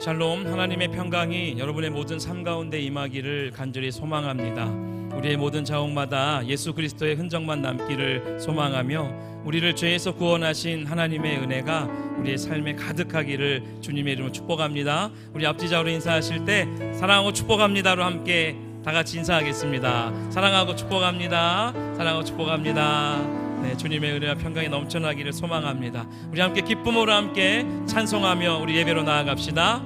샬롬, 하나님의 평강이 여러분의 모든 삶 가운데 임하기를 간절히 소망합니다. 우리의 모든 자옥마다 예수 그리스도의 흔적만 남기를 소망하며 우리를 죄에서 구원하신 하나님의 은혜가 우리의 삶에 가득하기를 주님의 이름으로 축복합니다. 우리 앞뒤좌우로 인사하실 때 사랑하고 축복합니다로 함께 다 같이 인사하겠습니다. 사랑하고 축복합니다. 사랑하고 축복합니다. 네, 주님의 은혜와 평강이 넘쳐나기를 소망합니다. 우리 함께 기쁨으로 함께 찬송하며 우리 예배로 나아갑시다.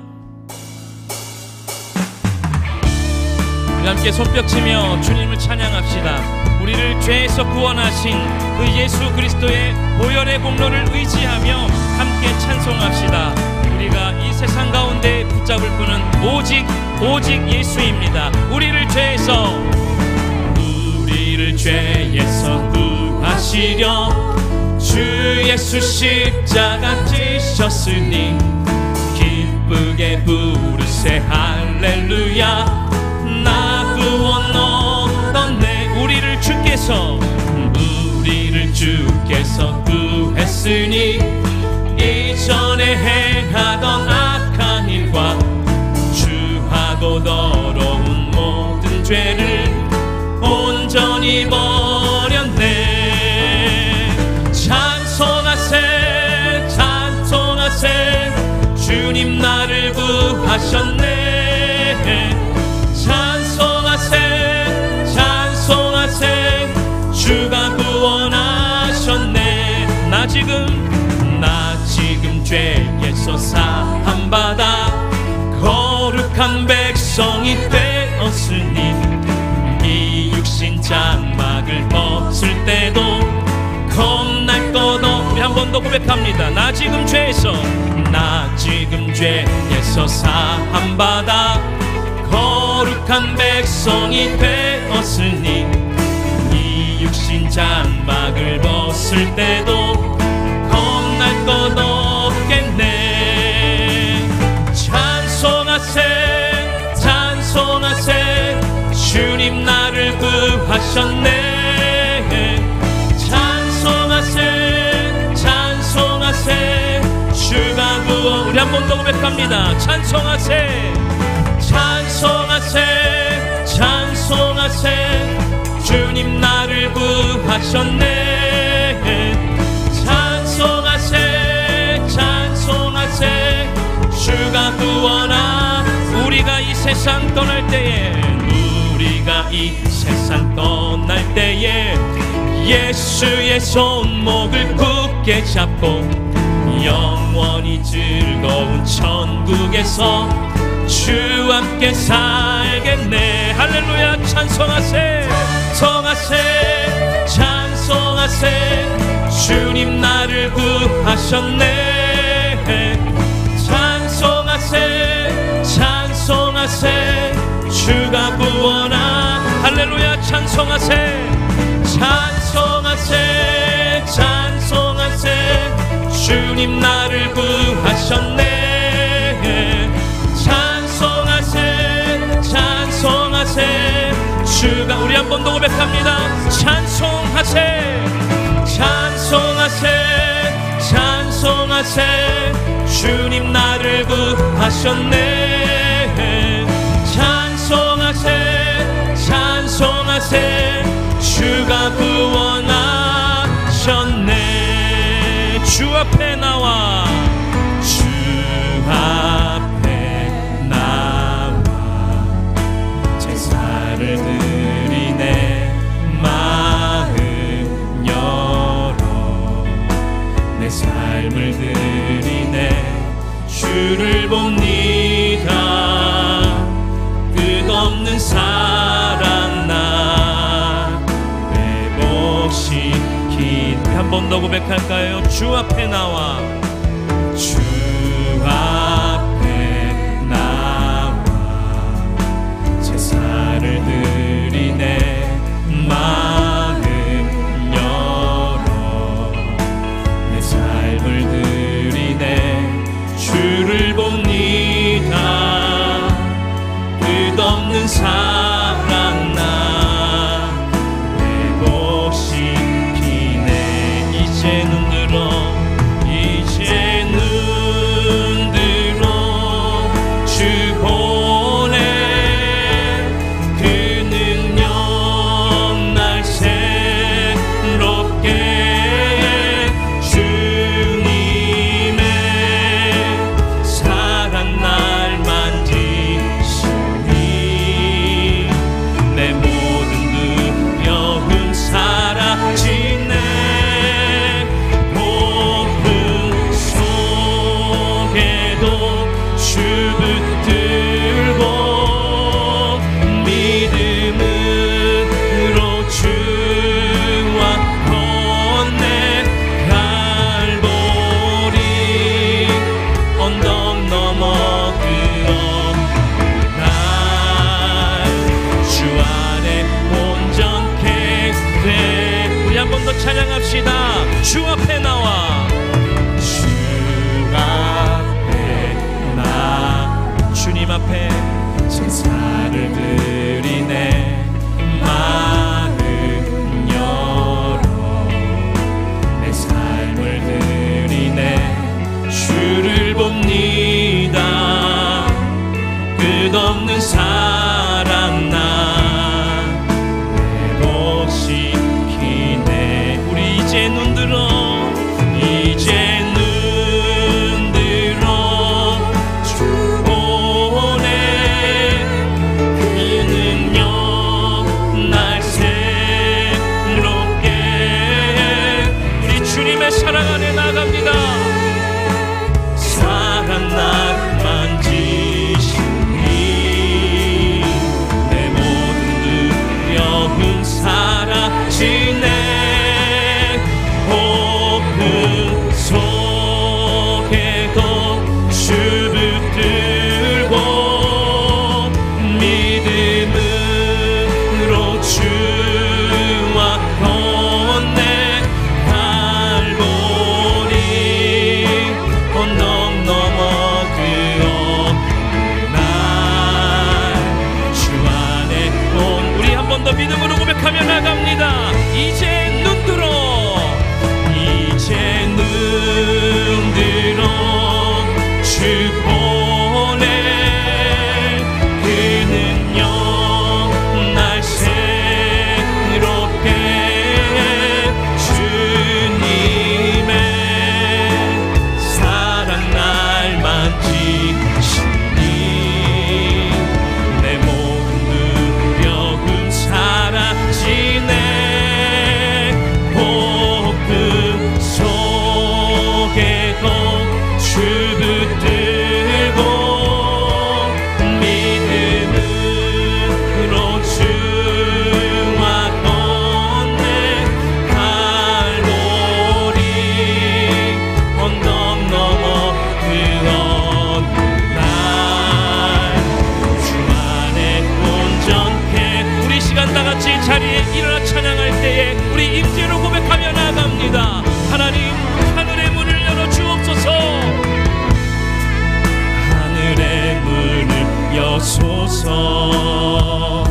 우리 함께 손뼉치며 주님을 찬양합시다. 우리를 죄에서 구원하신 그 예수 그리스도의 보혈의 공로를 의지하며 함께 찬송합시다. 우리가 이 세상 가운데 붙잡을 분은 오직 예수입니다. 우리를 죄에서 구하시려 주 예수 십자가 지셨으니 기쁘게 부르세 할렐루야. 나 구원 얻었네. 우리를 주께서 구했으니 이전에 행하던 악한 일과 주하고 더러운 모든 죄를 온전히 버렸네. 찬송하세 찬송하세 주님 나를 구하셨네. 찬송하세 찬송하세 주가 구원하셨네. 나 지금 죄에서 사함받아 거룩한 백성이 되었으니 이 육신 장막을 벗을 때도 겁날 것 없. 우리 한 번 더 고백합니다. 나 지금 죄에서 사함받아 거룩한 백성이 되었으니 이 육신 장막을 벗을 때도 겁날 것 없겠네. 찬송하세 찬송하세 주님 나를 구하셨네. 찬송하세 찬송하세 주가 구원. 우리 한 번 더 고백합니다. 찬송하세 찬송하세 찬송하세 주님 나를 구하셨네. 찬송하세 찬송하세 주가 구원하. 우리가 이 세상 떠날 때에 예수의 손목을 굳게 잡고 영원히 즐거운 천국에서 주와 함께 살겠네. 할렐루야. 찬송하세 찬송하세 찬송하세 주님 나를 구하셨네. 찬송하세 찬송하세 주가 구원하. 할렐루야. 찬송하세 찬송하세 찬송하세 주님 나를 구하셨네. 찬송하세 찬송하세 주가. 우리 한 번 더 고백합니다. 찬송하세 찬송하세 찬송하세 주님 나를 구하셨네. 찬송하세 찬송하세 주가 구원하셨네. 주 앞에 나와 주 앞에 나와 제사를 드리네. 마음 열어 내 삶을 드리네. 주를 봅니다. 끝없는 사랑 나 회복시킨. 한 번 더 고백할까요? 주 앞에 나와 주 앞에 나와 제사를 드리네. 마음 열어 내 삶을 드리네. 주를 봅니다. 끝없는 사랑 나 회복시키네. 이제 눈 들어 이제 주소서.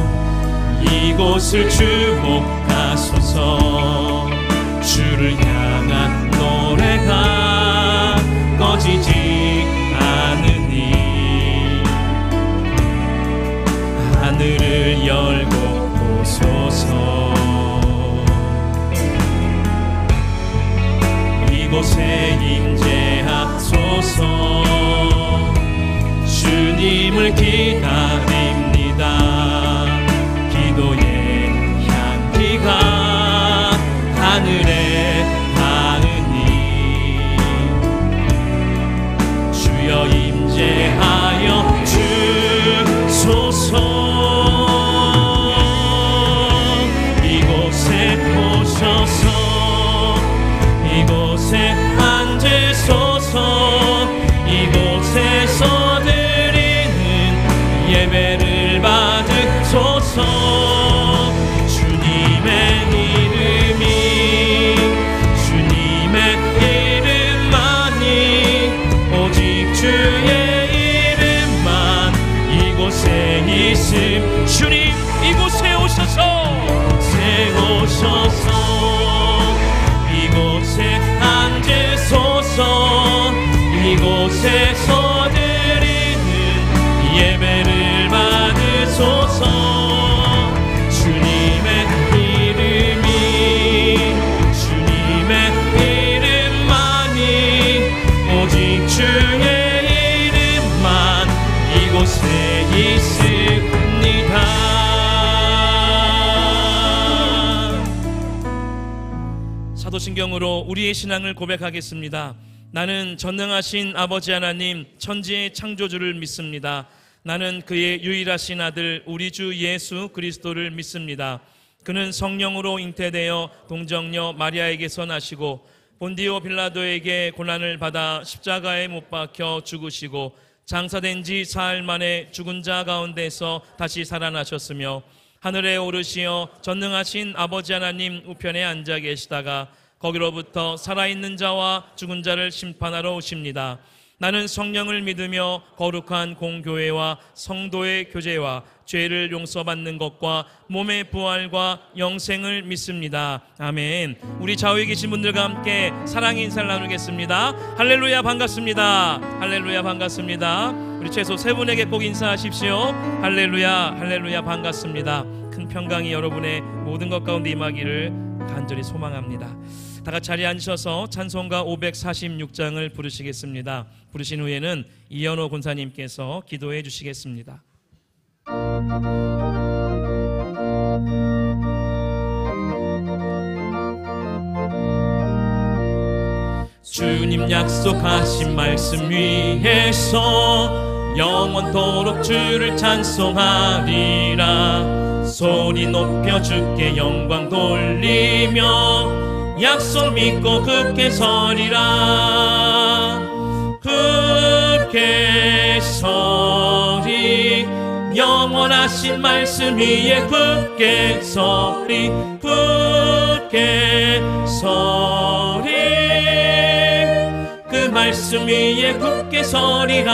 이곳을 주목하소서. 주를 향한 노래가 꺼지지 않으니 하늘을 열고 보소서. 이곳에 임재하소서. 주님을 기다립니다. 기도의 향기가 하늘에 닿으니 주여 임재하여 주소서. 이곳에 오셔서 이곳에 앉으소서. 이곳에서 드리는 예배를 받으소서. 주님의 이름이 주님의 이름만이 오직 주의 이름만 이곳에 있음. 주님 이곳에 오셔서 오셔서 이곳에 앉으소서. 이곳에서 드리는 예배를 받으소서. 주님의 이름이 주님의 이름만이 오직 주의 이름만 이곳에 있습니다. 사도신경으로 우리의 신앙을 고백하겠습니다. 나는 전능하신 아버지 하나님 천지의 창조주를 믿습니다. 나는 그의 유일하신 아들 우리 주 예수 그리스도를 믿습니다. 그는 성령으로 잉태되어 동정녀 마리아에게서 나시고 본디오 빌라도에게 고난을 받아 십자가에 못 박혀 죽으시고 장사된 지 사흘 만에 죽은 자 가운데서 다시 살아나셨으며 하늘에 오르시어 전능하신 아버지 하나님 우편에 앉아 계시다가 거기로부터 살아있는 자와 죽은 자를 심판하러 오십니다. 나는 성령을 믿으며 거룩한 공교회와 성도의 교제와 죄를 용서받는 것과 몸의 부활과 영생을 믿습니다. 아멘. 우리 좌우에 계신 분들과 함께 사랑의 인사를 나누겠습니다. 할렐루야 반갑습니다. 할렐루야 반갑습니다. 우리 최소 세 분에게 꼭 인사하십시오. 할렐루야 할렐루야 반갑습니다. 큰 평강이 여러분의 모든 것 가운데 임하기를 간절히 소망합니다. 다 같이 자리에 앉으셔서 찬송가 546장을 부르시겠습니다. 부르신 후에는 이현호 권사님께서 기도해 주시겠습니다. 주님 약속하신 말씀 위에서 영원토록 주를 찬송하리라. 소리 높여 주께 영광 돌리며 약속 믿고 굳게 서리라. 굳게 서리 영원하신 말씀 위에 굳게 서리. 굳게 서리 그 말씀 위에 굳게 서리라.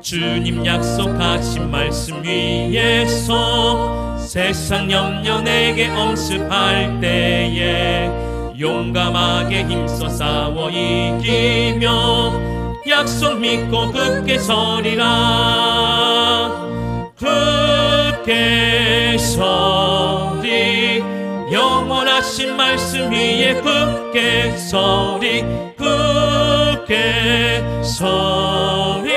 주님 약속하신 말씀 위에서 세상 염려 내게 엄습할 때에 용감하게 힘써 싸워 이기며 약속 믿고 굳게 서리라. 굳게 서리 영원하신 말씀 위에 굳게 서리. 굳게 서리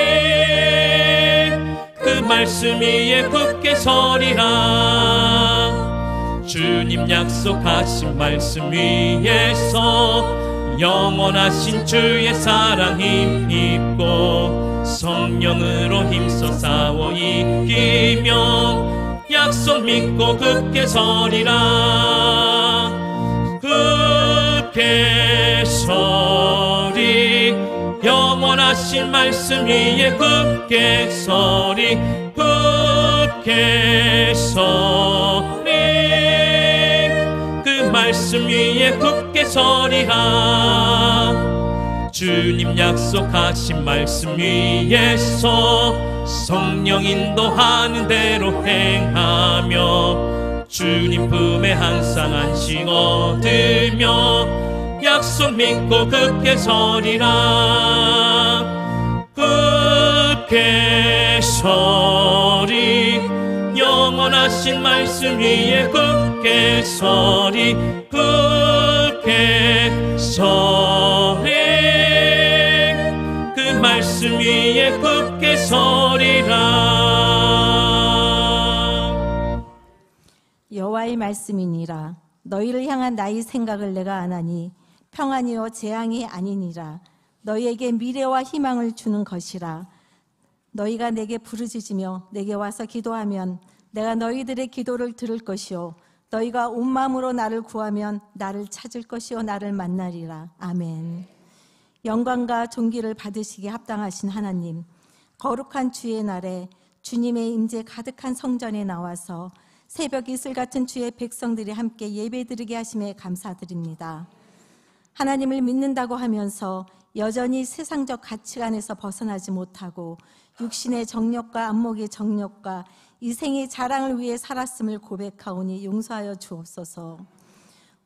그 말씀 위에 굳게 서리라. 주님 약속하신 말씀 위에서 영원하신 주의 사랑 힘입고 성령으로 힘써 싸워 이기며 약속 믿고 굳게 서리라. 굳게 서리 영원하신 말씀 위에 굳게 서리. 굳게 서리 그 말씀 위에 굳게 서리라. 주님 약속하신 말씀 위에서 성령 인도하는 대로 행하며 주님 품에 항상 안식 얻으며 약속 믿고 굳게 서리라. 굳게 서리 영원하신 말씀 위에 굳게 서리 굳게 서리 그 말씀 위에 굳게 서리라. 여호와의 말씀이니라. 너희를 향한 나의 생각을 내가 아나니 평안이요 재앙이 아니니라. 너희에게 미래와 희망을 주는 것이라. 너희가 내게 부르짖으며 내게 와서 기도하면 내가 너희들의 기도를 들을 것이요 너희가 온 마음으로 나를 구하면 나를 찾을 것이요 나를 만나리라. 아멘. 영광과 존귀를 받으시기에 합당하신 하나님, 거룩한 주의 날에 주님의 임재 가득한 성전에 나와서 새벽 이슬 같은 주의 백성들이 함께 예배드리게 하심에 감사드립니다. 하나님을 믿는다고 하면서 여전히 세상적 가치관에서 벗어나지 못하고 육신의 정욕과 안목의 정욕과 이생의 자랑을 위해 살았음을 고백하오니 용서하여 주옵소서.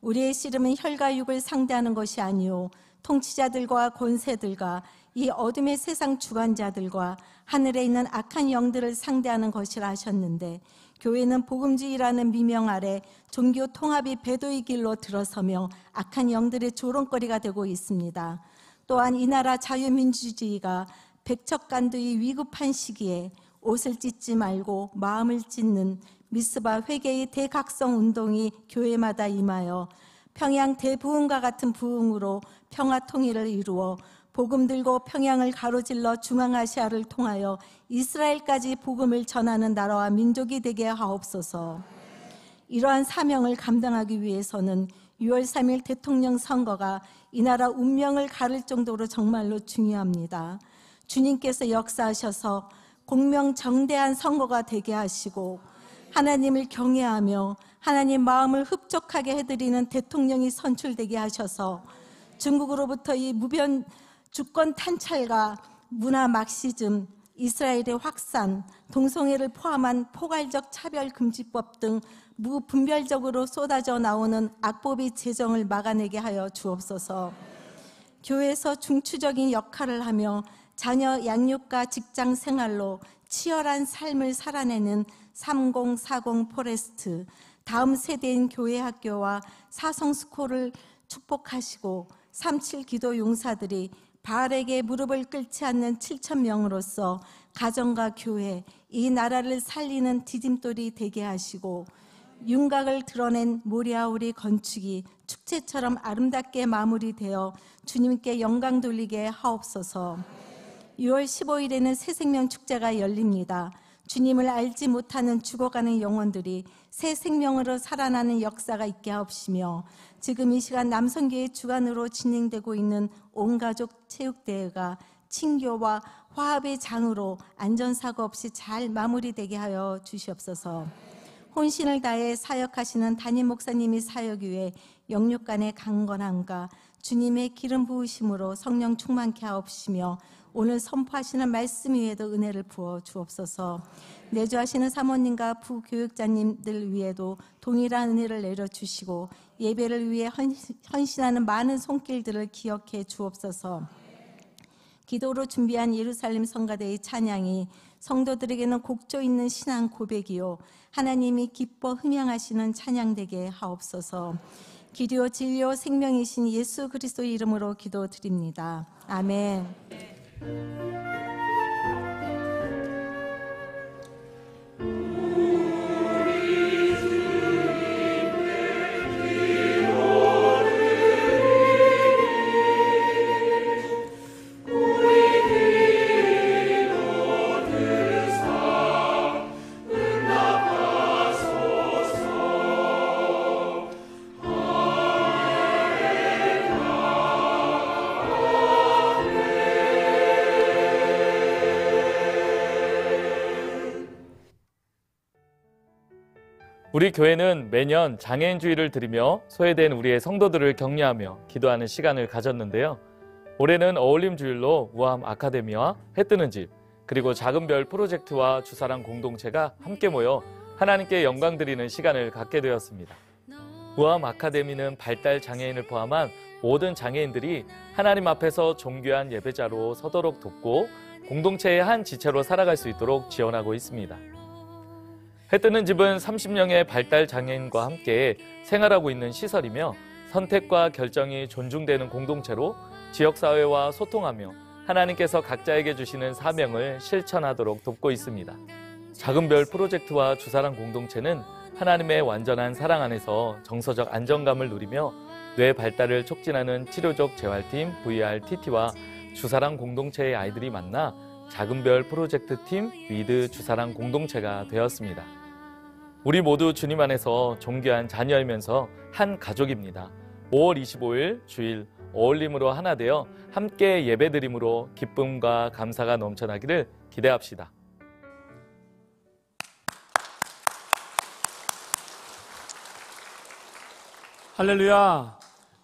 우리의 씨름은 혈과 육을 상대하는 것이 아니요 통치자들과 권세들과 이 어둠의 세상 주관자들과 하늘에 있는 악한 영들을 상대하는 것이라 하셨는데, 교회는 복음주의라는 미명 아래 종교 통합이 배도의 길로 들어서며 악한 영들의 조롱거리가 되고 있습니다. 또한 이 나라 자유민주주의가 백척간두의 위급한 시기에 옷을 찢지 말고 마음을 찢는 미스바 회개의 대각성 운동이 교회마다 임하여 평양 대부흥과 같은 부흥으로 평화 통일을 이루어 복음 들고 평양을 가로질러 중앙아시아를 통하여 이스라엘까지 복음을 전하는 나라와 민족이 되게 하옵소서. 이러한 사명을 감당하기 위해서는 6월 3일 대통령 선거가 이 나라 운명을 가를 정도로 정말로 중요합니다. 주님께서 역사하셔서 공명정대한 선거가 되게 하시고 하나님을 경외하며 하나님 마음을 흡족하게 해드리는 대통령이 선출되게 하셔서 중국으로부터 이 무변 주권 탄찰과 문화 막시즘, 이스라엘의 확산, 동성애를 포함한 포괄적 차별금지법 등 무분별적으로 쏟아져 나오는 악법의 재정을 막아내게 하여 주옵소서. 교회에서 중추적인 역할을 하며 자녀 양육과 직장 생활로 치열한 삶을 살아내는 3040 포레스트, 다음 세대인 교회 학교와 사성스쿨을 축복하시고 37 기도 용사들이 바알에게 무릎을 꿇지 않는 7,000명으로서 가정과 교회, 이 나라를 살리는 디딤돌이 되게 하시고 윤곽을 드러낸 모리아우리 건축이 축제처럼 아름답게 마무리되어 주님께 영광 돌리게 하옵소서. 6월 15일에는 새생명 축제가 열립니다. 주님을 알지 못하는 죽어가는 영혼들이 새 생명으로 살아나는 역사가 있게 하옵시며, 지금 이 시간 남성교회 주관으로 진행되고 있는 온가족 체육대회가 친교와 화합의 장으로 안전사고 없이 잘 마무리되게 하여 주시옵소서. 혼신을 다해 사역하시는 담임 목사님이 사역 위에 영육간의 강건함과 주님의 기름 부으심으로 성령 충만케 하옵시며, 오늘 선포하시는 말씀 위에도 은혜를 부어 주옵소서. 내주하시는 사모님과 부교육자님들 위에도 동일한 은혜를 내려주시고 예배를 위해 헌신하는 많은 손길들을 기억해 주옵소서. 기도로 준비한 예루살렘 성가대의 찬양이 성도들에게는 곡조 있는 신앙 고백이요 하나님이 기뻐 흠양하시는 찬양되게 하옵소서. 기료 진료 생명이신 예수 그리스도의 이름으로 기도드립니다. 아멘. 우리 교회는 매년 장애인 주일을 드리며 소외된 우리의 성도들을 격려하며 기도하는 시간을 가졌는데요. 올해는 어울림 주일로 우암 아카데미와 해뜨는 집, 그리고 작은 별 프로젝트와 주사랑 공동체가 함께 모여 하나님께 영광 드리는 시간을 갖게 되었습니다. 우암 아카데미는 발달 장애인을 포함한 모든 장애인들이 하나님 앞에서 존귀한 예배자로 서도록 돕고 공동체의 한 지체로 살아갈 수 있도록 지원하고 있습니다. 해뜨는 집은 30명의 발달 장애인과 함께 생활하고 있는 시설이며 선택과 결정이 존중되는 공동체로 지역사회와 소통하며 하나님께서 각자에게 주시는 사명을 실천하도록 돕고 있습니다. 작은 별 프로젝트와 주사랑 공동체는 하나님의 완전한 사랑 안에서 정서적 안정감을 누리며 뇌 발달을 촉진하는 치료적 재활팀 VRTT와 주사랑 공동체의 아이들이 만나 작은 별 프로젝트 팀 위드 주사랑 공동체가 되었습니다. 우리 모두 주님 안에서 존귀한 자녀이면서 한 가족입니다. 5월 25일 주일 어울림으로 하나 되어 함께 예배드림으로 기쁨과 감사가 넘쳐나기를 기대합시다. 할렐루야!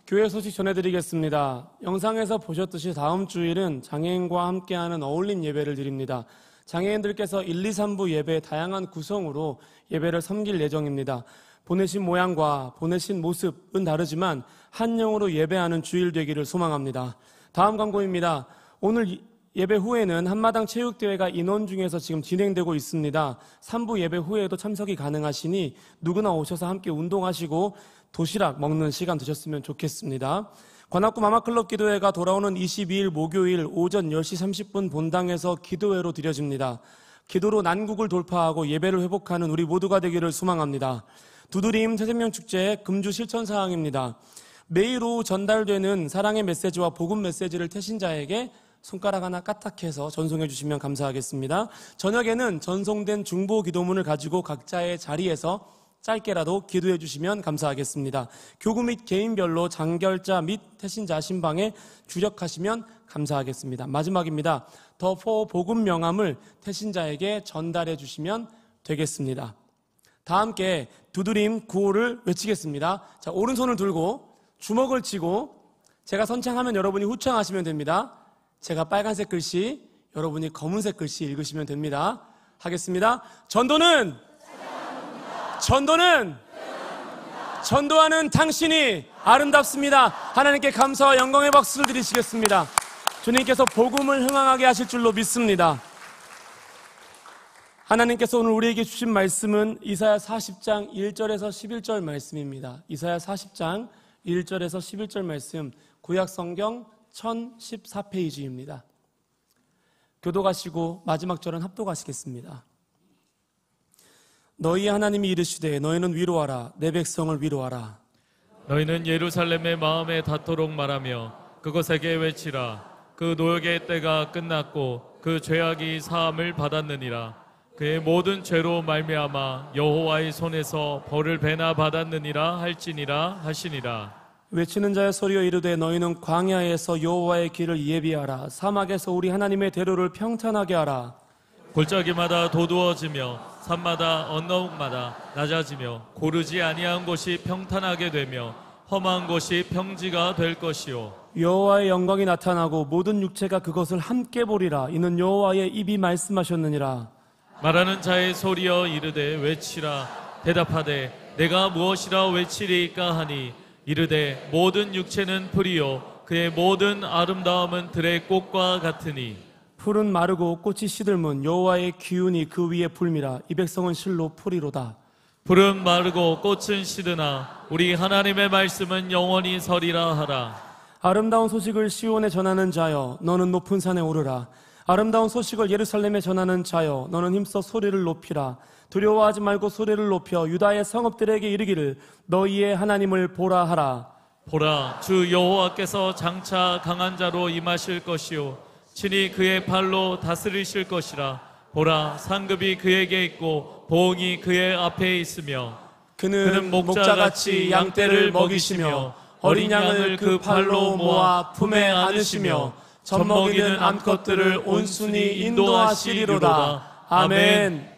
교회 소식 전해드리겠습니다. 영상에서 보셨듯이 다음 주일은 장애인과 함께하는 어울림 예배를 드립니다. 장애인들께서 1, 2, 3부 예배 다양한 구성으로 예배를 섬길 예정입니다. 보내신 모양과 보내신 모습은 다르지만 한 영으로 예배하는 주일 되기를 소망합니다. 다음 광고입니다. 오늘 예배 후에는 한마당 체육대회가 인원 중에서 지금 진행되고 있습니다. 3부 예배 후에도 참석이 가능하시니 누구나 오셔서 함께 운동하시고 도시락 먹는 시간 되셨으면 좋겠습니다. 관악구 마마클럽 기도회가 돌아오는 22일 목요일 오전 10시 30분 본당에서 기도회로 드려집니다. 기도로 난국을 돌파하고 예배를 회복하는 우리 모두가 되기를 소망합니다. 두드림 새생명축제 금주 실천사항입니다. 매일 오후 전달되는 사랑의 메시지와 복음 메시지를 태신자에게 손가락 하나 까딱해서 전송해 주시면 감사하겠습니다. 저녁에는 전송된 중보 기도문을 가지고 각자의 자리에서 짧게라도 기도해 주시면 감사하겠습니다. 교구 및 개인별로 장결자 및 태신자 신방에 주력하시면 감사하겠습니다. 마지막입니다. 더4 복음 명함을 태신자에게 전달해 주시면 되겠습니다. 다 함께 두드림 구호를 외치겠습니다. 자, 오른손을 들고 주먹을 쥐고 제가 선창하면 여러분이 후창하시면 됩니다. 제가 빨간색 글씨, 여러분이 검은색 글씨 읽으시면 됩니다. 하겠습니다. 전도하는 당신이 아름답습니다. 하나님께 감사와 영광의 박수를 드리시겠습니다. 주님께서 복음을 흥황하게 하실 줄로 믿습니다. 하나님께서 오늘 우리에게 주신 말씀은 이사야 40장 1절에서 11절 말씀입니다. 이사야 40장 1절에서 11절 말씀, 구약성경 1014페이지입니다. 교도가시고 마지막 절은 합독하시겠습니다. 너희 하나님이 이르시되 너희는 위로하라. 내 백성을 위로하라. 너희는 예루살렘의 마음에 닿도록 말하며 그것에게 외치라. 그 노역의 때가 끝났고 그 죄악이 사함을 받았느니라. 그의 모든 죄로 말미암아 여호와의 손에서 벌을 배나 받았느니라 할지니라 하시니라. 외치는 자의 소리여 이르되 너희는 광야에서 여호와의 길을 예비하라. 사막에서 우리 하나님의 대로를 평탄하게 하라. 골짜기마다 도두어지며 산마다 언덕마다 낮아지며 고르지 아니한 곳이 평탄하게 되며 험한 곳이 평지가 될 것이요. 여호와의 영광이 나타나고 모든 육체가 그것을 함께 보리라. 이는 여호와의 입이 말씀하셨느니라. 말하는 자의 소리여 이르되 외치라. 대답하되 내가 무엇이라 외치리이까 하니 이르되 모든 육체는 풀이요 그의 모든 아름다움은 들의 꽃과 같으니 풀은 마르고 꽃이 시들면 여호와의 기운이 그 위에 불미라. 이 백성은 실로 풀이로다. 풀은 마르고 꽃은 시드나 우리 하나님의 말씀은 영원히 서리라 하라. 아름다운 소식을 시온에 전하는 자여 너는 높은 산에 오르라. 아름다운 소식을 예루살렘에 전하는 자여 너는 힘써 소리를 높이라. 두려워하지 말고 소리를 높여 유다의 성읍들에게 이르기를 너희의 하나님을 보라 하라. 보라, 주 여호와께서 장차 강한 자로 임하실 것이요 친히 그의 발로 다스리실 것이라. 보라, 상급이 그에게 있고 보응이 그의 앞에 있으며 그는 목자같이 양떼를 먹이시며 어린 양을 그 발로 모아 품에 안으시며 젖먹이는 암컷들을 온순히 인도하시리로다. 아멘.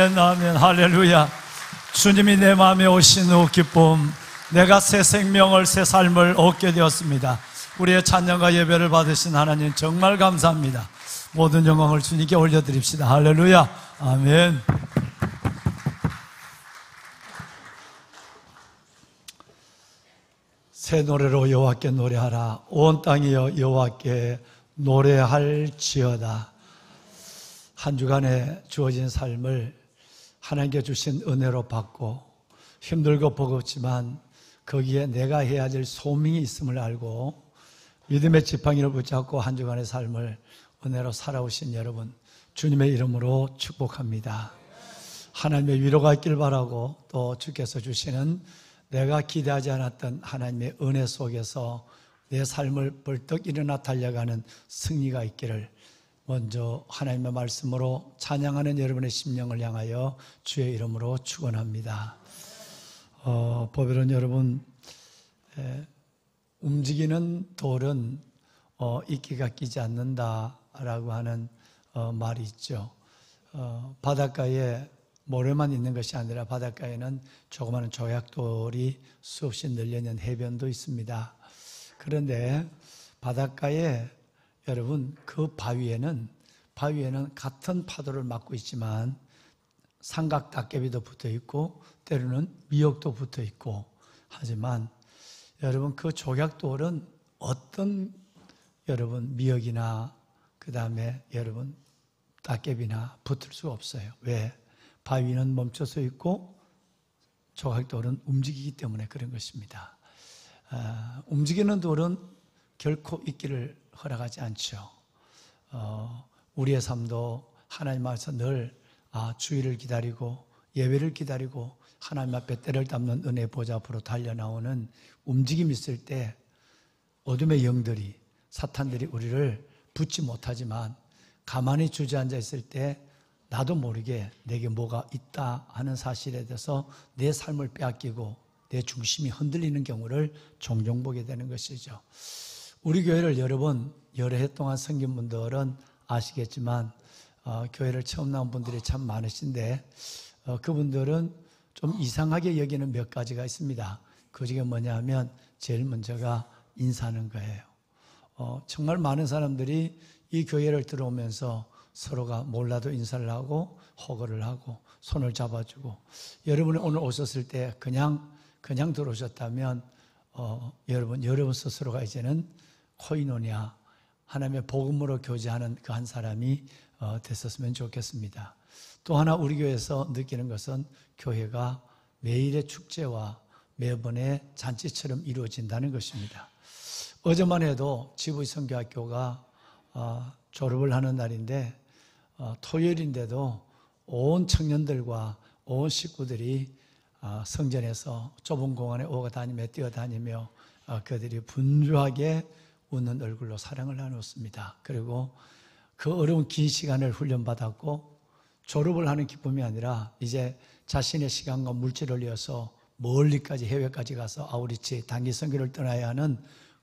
아멘, 아멘, 할렐루야. 주님이 내 마음에 오신 후 기쁨, 내가 새 생명을, 새 삶을 얻게 되었습니다. 우리의 찬양과 예배를 받으신 하나님 정말 감사합니다. 모든 영광을 주님께 올려드립시다. 할렐루야, 아멘. 새 노래로 여호와께 노래하라. 온 땅이여 여호와께 노래할지어다. 한 주간에 주어진 삶을 하나님께 주신 은혜로 받고 힘들고 버겁지만 거기에 내가 해야 될 소명이 있음을 알고 믿음의 지팡이를 붙잡고 한 주간의 삶을 은혜로 살아오신 여러분, 주님의 이름으로 축복합니다. 하나님의 위로가 있길 바라고, 또 주께서 주시는 내가 기대하지 않았던 하나님의 은혜 속에서 내 삶을 벌떡 일어나 달려가는 승리가 있기를 먼저 하나님의 말씀으로 찬양하는 여러분의 심령을 향하여 주의 이름으로 축원합니다. 보배론 여러분, 움직이는 돌은 이끼가 끼지 않는다라고 하는 말이 있죠. 바닷가에 모래만 있는 것이 아니라 바닷가에는 조그마한 조약돌이 수없이 널려있는 해변도 있습니다. 그런데 바닷가에 여러분, 그 바위에는 같은 파도를 맞고 있지만 삼각 닭개비도 붙어 있고 때로는 미역도 붙어 있고, 하지만 여러분 그 조약돌은 어떤 여러분 미역이나 그 다음에 여러분 닭개비나 붙을 수가 없어요. 왜? 바위는 멈춰서 있고 조약돌은 움직이기 때문에 그런 것입니다. 움직이는 돌은 결코 있기를 허락하지 않죠. 우리의 삶도 하나님 앞에서 늘 주의를 기다리고 예배를 기다리고 하나님 앞에 때를 담는 은혜 보좌 앞으로 달려나오는 움직임이 있을 때 어둠의 영들이, 사탄들이 우리를 붙지 못하지만 가만히 주저앉아 있을 때 나도 모르게 내게 뭐가 있다 하는 사실에 대해서 내 삶을 빼앗기고 내 중심이 흔들리는 경우를 종종 보게 되는 것이죠. 우리 교회를 여러 해 동안 섬긴 분들은 아시겠지만 교회를 처음 나온 분들이 참 많으신데 그분들은 좀 이상하게 여기는 몇 가지가 있습니다. 그 중에 뭐냐 하면 제일 먼저가 인사하는 거예요. 정말 많은 사람들이 이 교회를 들어오면서 서로가 몰라도 인사를 하고 호거를 하고 손을 잡아주고, 여러분이 오늘 오셨을 때 그냥 들어오셨다면 여러분 스스로가 이제는 코이노니아, 하나님의 복음으로 교제하는 그 한 사람이 됐었으면 좋겠습니다. 또 하나 우리 교회에서 느끼는 것은 교회가 매일의 축제와 매번의 잔치처럼 이루어진다는 것입니다. 어제만 해도 지부의 선교학교가 졸업을 하는 날인데 토요일인데도 온 청년들과 온 식구들이 성전에서 좁은 공간에 오고 다니며 뛰어다니며 그들이 분주하게 웃는 얼굴로 사랑을 나눴습니다. 그리고 그 어려운 긴 시간을 훈련받았고 졸업을 하는 기쁨이 아니라 이제 자신의 시간과 물질을 위해서 멀리까지 해외까지 가서 아우리치 단기 선교를 떠나야 하는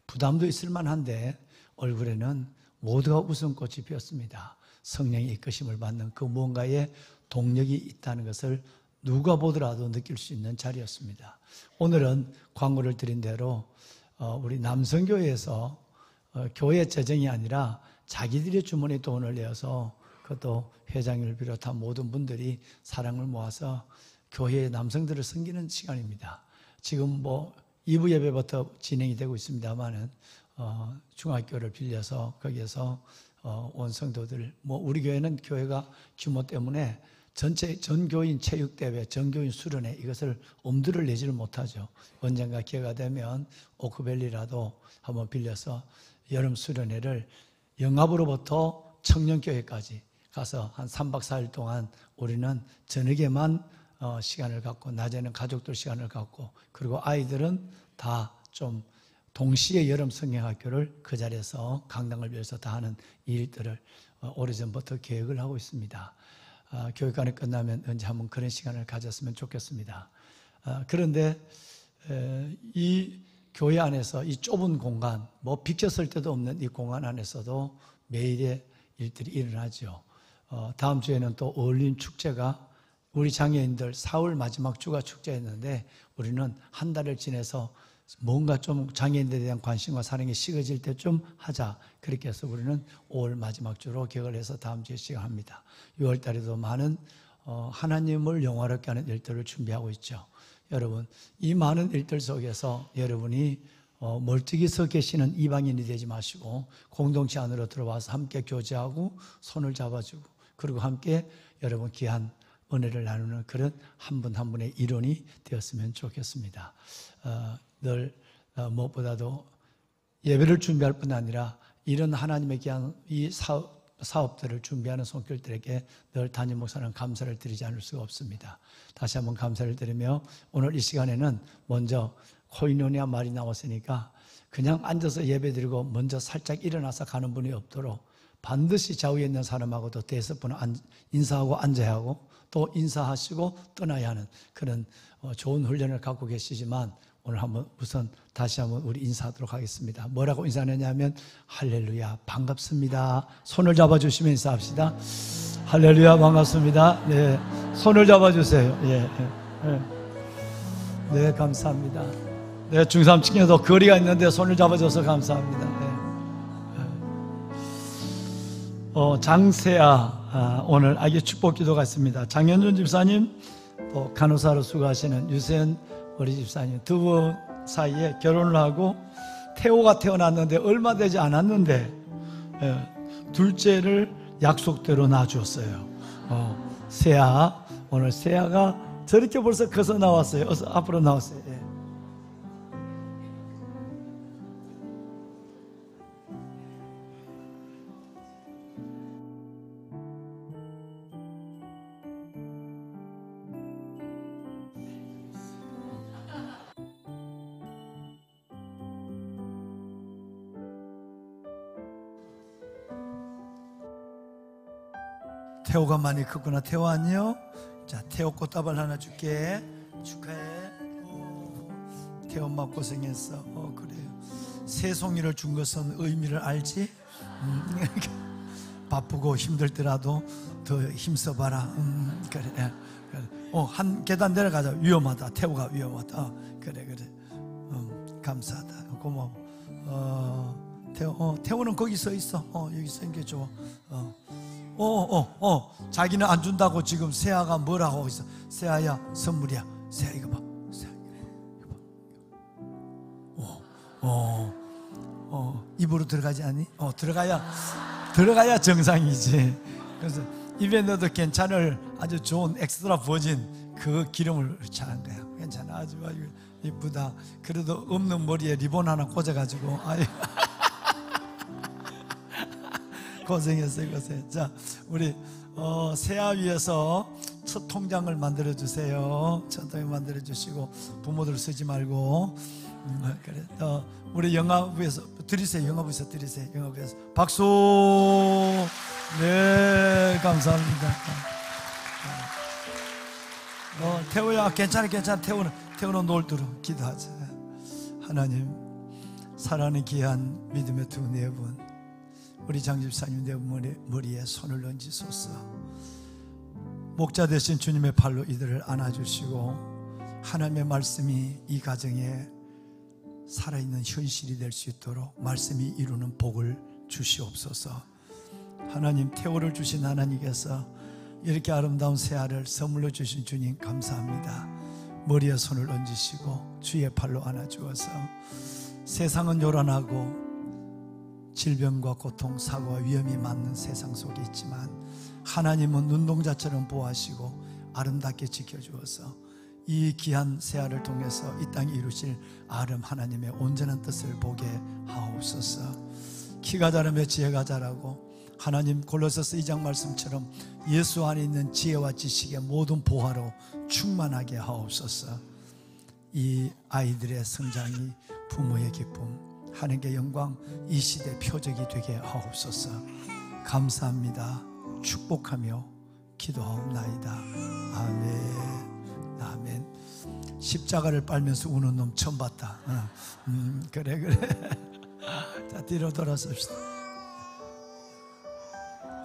부담도 있을 만한데 얼굴에는 모두가 웃음꽃이 피었습니다. 성령의 이끄심을 받는 그 무언가의 동력이 있다는 것을 누가 보더라도 느낄 수 있는 자리였습니다. 오늘은 광고를 드린 대로 우리 남성교회에서 교회 재정이 아니라 자기들의 주머니 돈을 내어서, 그것도 회장님을 비롯한 모든 분들이 사랑을 모아서 교회의 남성들을 섬기는 시간입니다. 지금 2부 예배부터 진행이 되고 있습니다만은 중학교를 빌려서 거기에서 온 성도들, 우리 교회는 교회가 규모 때문에 전 교인 체육대회, 전 교인 수련회 이것을 엄두를 내지를 못하죠. 언젠가 기회가 되면 오크밸리라도 한번 빌려서 여름 수련회를 영합으로부터 청년교회까지 가서 한 3박 4일 동안 우리는 저녁에만 시간을 갖고 낮에는 가족들 시간을 갖고, 그리고 아이들은 다 좀 동시에 여름 성경학교를 그 자리에서 강당을 빌려서 다 하는 일들을 오래전부터 계획을 하고 있습니다. 교육관이 끝나면 언제 한번 그런 시간을 가졌으면 좋겠습니다. 그런데 이 교회 안에서 이 좁은 공간, 비켜설 때도 없는 이 공간 안에서도 매일의 일들이 일어나죠. 다음 주에는 또 어울림 축제가 우리 장애인들 4월 마지막 주가 축제였는데 우리는 한 달을 지내서 뭔가 좀 장애인들에 대한 관심과 사랑이 식어질 때 좀 하자. 그렇게 해서 우리는 5월 마지막 주로 기억을 해서 다음 주에 시작합니다. 6월 달에도 많은 하나님을 영화롭게 하는 일들을 준비하고 있죠. 여러분, 이 많은 일들 속에서 여러분이 멀찍이 서 계시는 이방인이 되지 마시고 공동체 안으로 들어와서 함께 교제하고 손을 잡아주고 그리고 함께 여러분 귀한 은혜를 나누는 그런 한 분 한 분의 일원이 되었으면 좋겠습니다. 늘 무엇보다도 예배를 준비할 뿐 아니라 이런 하나님의 귀한 이 사업들을 준비하는 손길들에게 늘 담임 목사는 감사를 드리지 않을 수가 없습니다. 다시 한번 감사를 드리며 오늘 이 시간에는 먼저 코이노니아 말이 나왔으니까 그냥 앉아서 예배드리고 먼저 살짝 일어나서 가는 분이 없도록 반드시 좌우에 있는 사람하고도 대여섯분 인사하고 앉아야 하고 또 인사하시고 떠나야 하는 그런 좋은 훈련을 갖고 계시지만 오늘 한번 우선 다시 한번 우리 인사하도록 하겠습니다. 뭐라고 인사하느냐면 할렐루야 반갑습니다. 손을 잡아주시면 인사합시다. 할렐루야 반갑습니다. 네, 손을 잡아주세요. 예, 네, 감사합니다. 네, 중삼층에도 거리가 있는데 손을 잡아줘서 감사합니다. 네. 장세아 오늘 아기 축복 기도가 있습니다. 장현준 집사님 또 간호사로 수고하시는 유세현 우리 집사님 두 분 사이에 결혼을 하고 태호가 태어났는데 얼마 되지 않았는데 둘째를 약속대로 낳아주었어요. 세아 오늘 세아가 저렇게 벌써 커서 나왔어요. 어서 앞으로 나왔어요. 예. 태호가 많이 컸구나. 태호 안녕. 자, 태호 꽃다발 하나 줄게. 축하해. 태호 엄마 고생했어. 그래요. 새송이를 준 것은 의미를 알지? 바쁘고 힘들더라도 더 힘써봐라. 그래. 한 계단 내려가자. 위험하다. 태호가 위험하다. 그래. 감사하다. 고마워. 태호는 거기 서 있어. 여기 서 있는 게 좋아. 자기는 안 준다고 지금 세아가 뭐라고 하고 있어. 세아야 선물이야. 세아 이거 봐. 세아 이거 봐. 입으로 들어가지 않니? 들어가야 정상이지. 그래서 입에 넣어도 괜찮을 아주 좋은 엑스트라 버진 그 기름을 차는 거야. 괜찮아. 아주 이쁘다. 그래도 없는 머리에 리본 하나 꽂아가지고 고생했어요, 고생. 자, 우리 세아 위해서 첫 통장을 만들어 주세요. 첫 통장 만들어 주시고 부모들 쓰지 말고. 그래. 우리 영화부에서 드리세요. 영화부에서 드리세요. 영화부에서 박수. 네, 감사합니다. 태호야, 괜찮아. 태호는 놀도록 기도하자. 하나님, 사랑하는 귀한 믿음의 두 네 분. 우리 장집사님 내 머리에 손을 얹으소서. 목자 되신 주님의 팔로 이들을 안아주시고 하나님의 말씀이 이 가정에 살아있는 현실이 될 수 있도록 말씀이 이루는 복을 주시옵소서. 하나님, 태호를 주신 하나님께서 이렇게 아름다운 새아를 선물로 주신 주님 감사합니다. 머리에 손을 얹으시고 주의 팔로 안아주어서 세상은 요란하고 질병과 고통, 사고와 위험이 많은 세상 속에 있지만 하나님은 눈동자처럼 보호하시고 아름답게 지켜주어서 이 귀한 새아를 통해서 이 땅에 이루실 아름 하나님의 온전한 뜻을 보게 하옵소서. 키가 자라며 지혜가 자라고 하나님 골로새서 2장 말씀처럼 예수 안에 있는 지혜와 지식의 모든 보화로 충만하게 하옵소서. 이 아이들의 성장이 부모의 기쁨, 하나님께 영광, 이 시대 표적이 되게 하옵소서. 감사합니다. 축복하며 기도하옵나이다. 아멘. 십자가를 빨면서 우는 놈 처음 봤다. 그래. 자, 뒤로 돌아섭시다.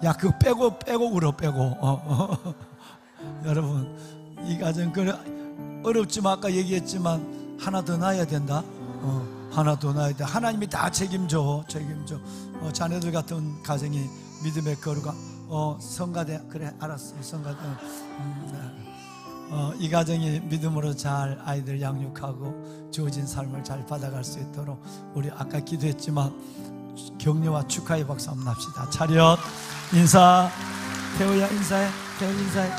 야, 그거 빼고 울어. 여러분, 이 가정 어렵지만 아까 얘기했지만 하나 더 낳아야 된다. 하나 더 낳아야 돼. 하나님이 다 책임져. 자네들 같은 가정이 믿음의 거룩한 성가대, 그래 알았어, 성가대. 이 가정이 믿음으로 잘 아이들 양육하고 주어진 삶을 잘 받아갈 수 있도록 우리 아까 기도했지만 격려와 축하의 박수 한번 합시다. 차렷 인사. 태호야 인사해. 태호 인사해.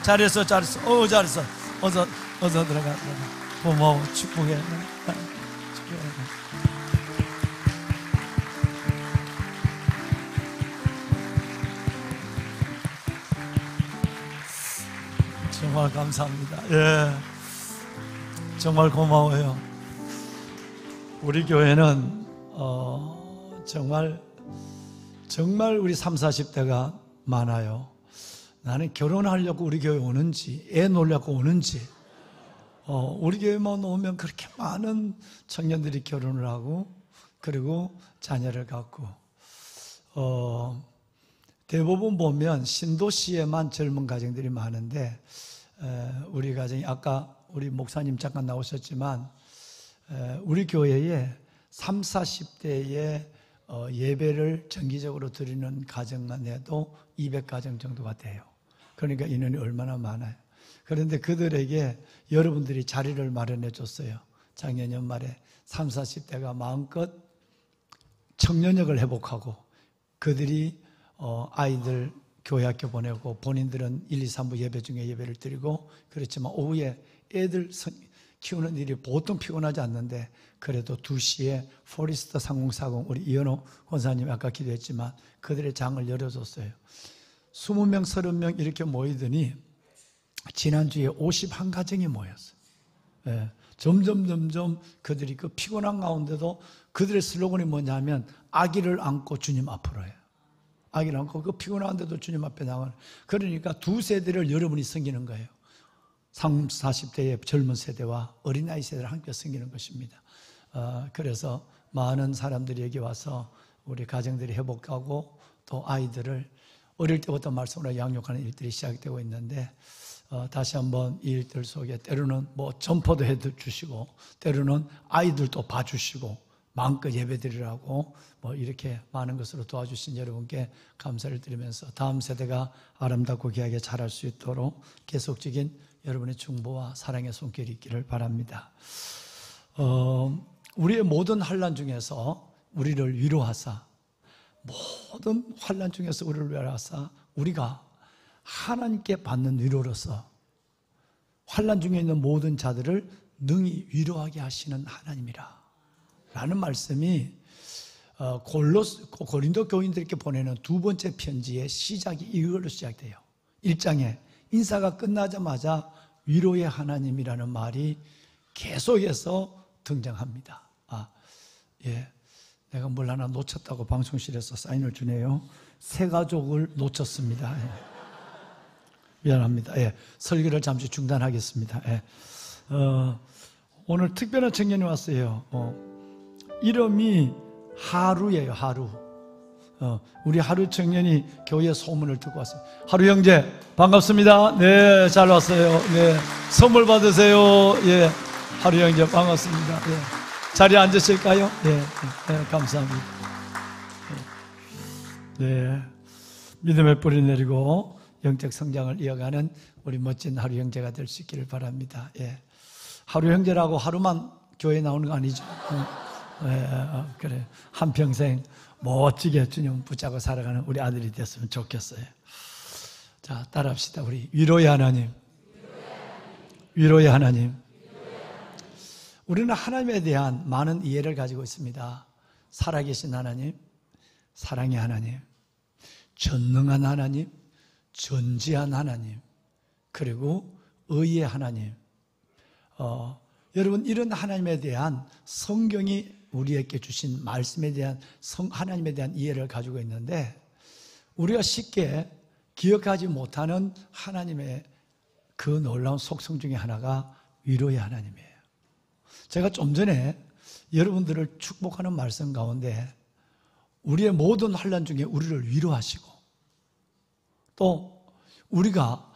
잘했어. 잘했어. 어서 들어가. 고마워. 축복해. 정말 감사합니다. 예, 정말 고마워요. 우리 교회는 정말 우리 30, 40대가 많아요. 나는 결혼하려고 우리 교회 오는지, 애 놓으려고 오는지, 우리 교회만 오면 그렇게 많은 청년들이 결혼을 하고 그리고 자녀를 갖고, 대부분 보면 신도시에만 젊은 가정들이 많은데, 우리 가정이 아까 우리 목사님 잠깐 나오셨지만 우리 교회에 30, 40대의 예배를 정기적으로 드리는 가정만 해도 200가정 정도가 돼요. 그러니까 인원이 얼마나 많아요. 그런데 그들에게 여러분들이 자리를 마련해 줬어요. 작년 연말에 30, 40대가 마음껏 청년역을 회복하고 그들이 아이들 교회 학교 보내고 본인들은 1, 2, 3부 예배 중에 예배를 드리고, 그렇지만 오후에 애들 키우는 일이 보통 피곤하지 않는데 그래도 2시에 포리스터 3040 우리 이현호 권사님 아까 기도했지만 그들의 장을 열어줬어요. 20명 30명 이렇게 모이더니 지난주에 51가정이 모였어요. 예, 점점 그들이 그 피곤한 가운데도 그들의 슬로건이 뭐냐면 아기를 안고 주님 앞으로 해요. 아기를 안고 그 피곤한데도 주님 앞에 나가는. 그러니까 두 세대를 여러분이 섬기는 거예요. 30, 40대의 젊은 세대와 어린아이 세대를 함께 섬기는 것입니다. 그래서 많은 사람들이 여기 와서 우리 가정들이 회복하고 또 아이들을 어릴 때부터 말씀으로 양육하는 일들이 시작되고 있는데, 다시 한번 이 일들 속에 때로는 뭐 점포도 해주시고 때로는 아이들도 봐주시고 마음껏 예배드리라고 뭐 이렇게 많은 것으로 도와주신 여러분께 감사를 드리면서 다음 세대가 아름답고 귀하게 자랄 수 있도록 계속적인 여러분의 중보와 사랑의 손길이 있기를 바랍니다. 우리의 모든 환난 중에서 우리를 위로하사, 모든 환난 중에서 우리를 위로하사 우리가 하나님께 받는 위로로서 환난 중에 있는 모든 자들을 능히 위로하게 하시는 하나님이라 라는 말씀이 고린도 교인들께 보내는 두 번째 편지의 시작이 이걸로 시작돼요. 1장에 인사가 끝나자마자 위로의 하나님이라는 말이 계속해서 등장합니다. 내가 뭘 하나 놓쳤다고 방송실에서 사인을 주네요. 새 가족을 놓쳤습니다. 미안합니다. 설교를 잠시 중단하겠습니다. 오늘 특별한 청년이 왔어요. 이름이 하루예요. 하루. 우리 하루 청년이 교회 소문을 듣고 왔어요. 하루 형제 반갑습니다. 네, 잘 왔어요. 네, 선물 받으세요. 예, 하루 형제 반갑습니다. 예, 자리에 앉으실까요? 네, 감사합니다. 네, 믿음의 뿌리 내리고 영적 성장을 이어가는 우리 멋진 하루 형제가 될 수 있기를 바랍니다. 예, 하루 형제라고 하루만 교회에 나오는 거 아니죠? 그래, 한평생 멋지게 주님 붙잡고 살아가는 우리 아들이 됐으면 좋겠어요. 자, 따라합시다. 우리 위로의 하나님. 위로의 하나님. 우리는 하나님에 대한 많은 이해를 가지고 있습니다. 살아계신 하나님, 사랑의 하나님, 전능한 하나님, 전지한 하나님, 그리고 의의 하나님. 여러분, 이런 하나님에 대한 성경이 우리에게 주신 말씀에 대한 하나님에 대한 이해를 가지고 있는데, 우리가 쉽게 기억하지 못하는 하나님의 그 놀라운 속성 중에 하나가 위로의 하나님이에요. 제가 좀 전에 여러분들을 축복하는 말씀 가운데 우리의 모든 환난 중에 우리를 위로하시고 또 우리가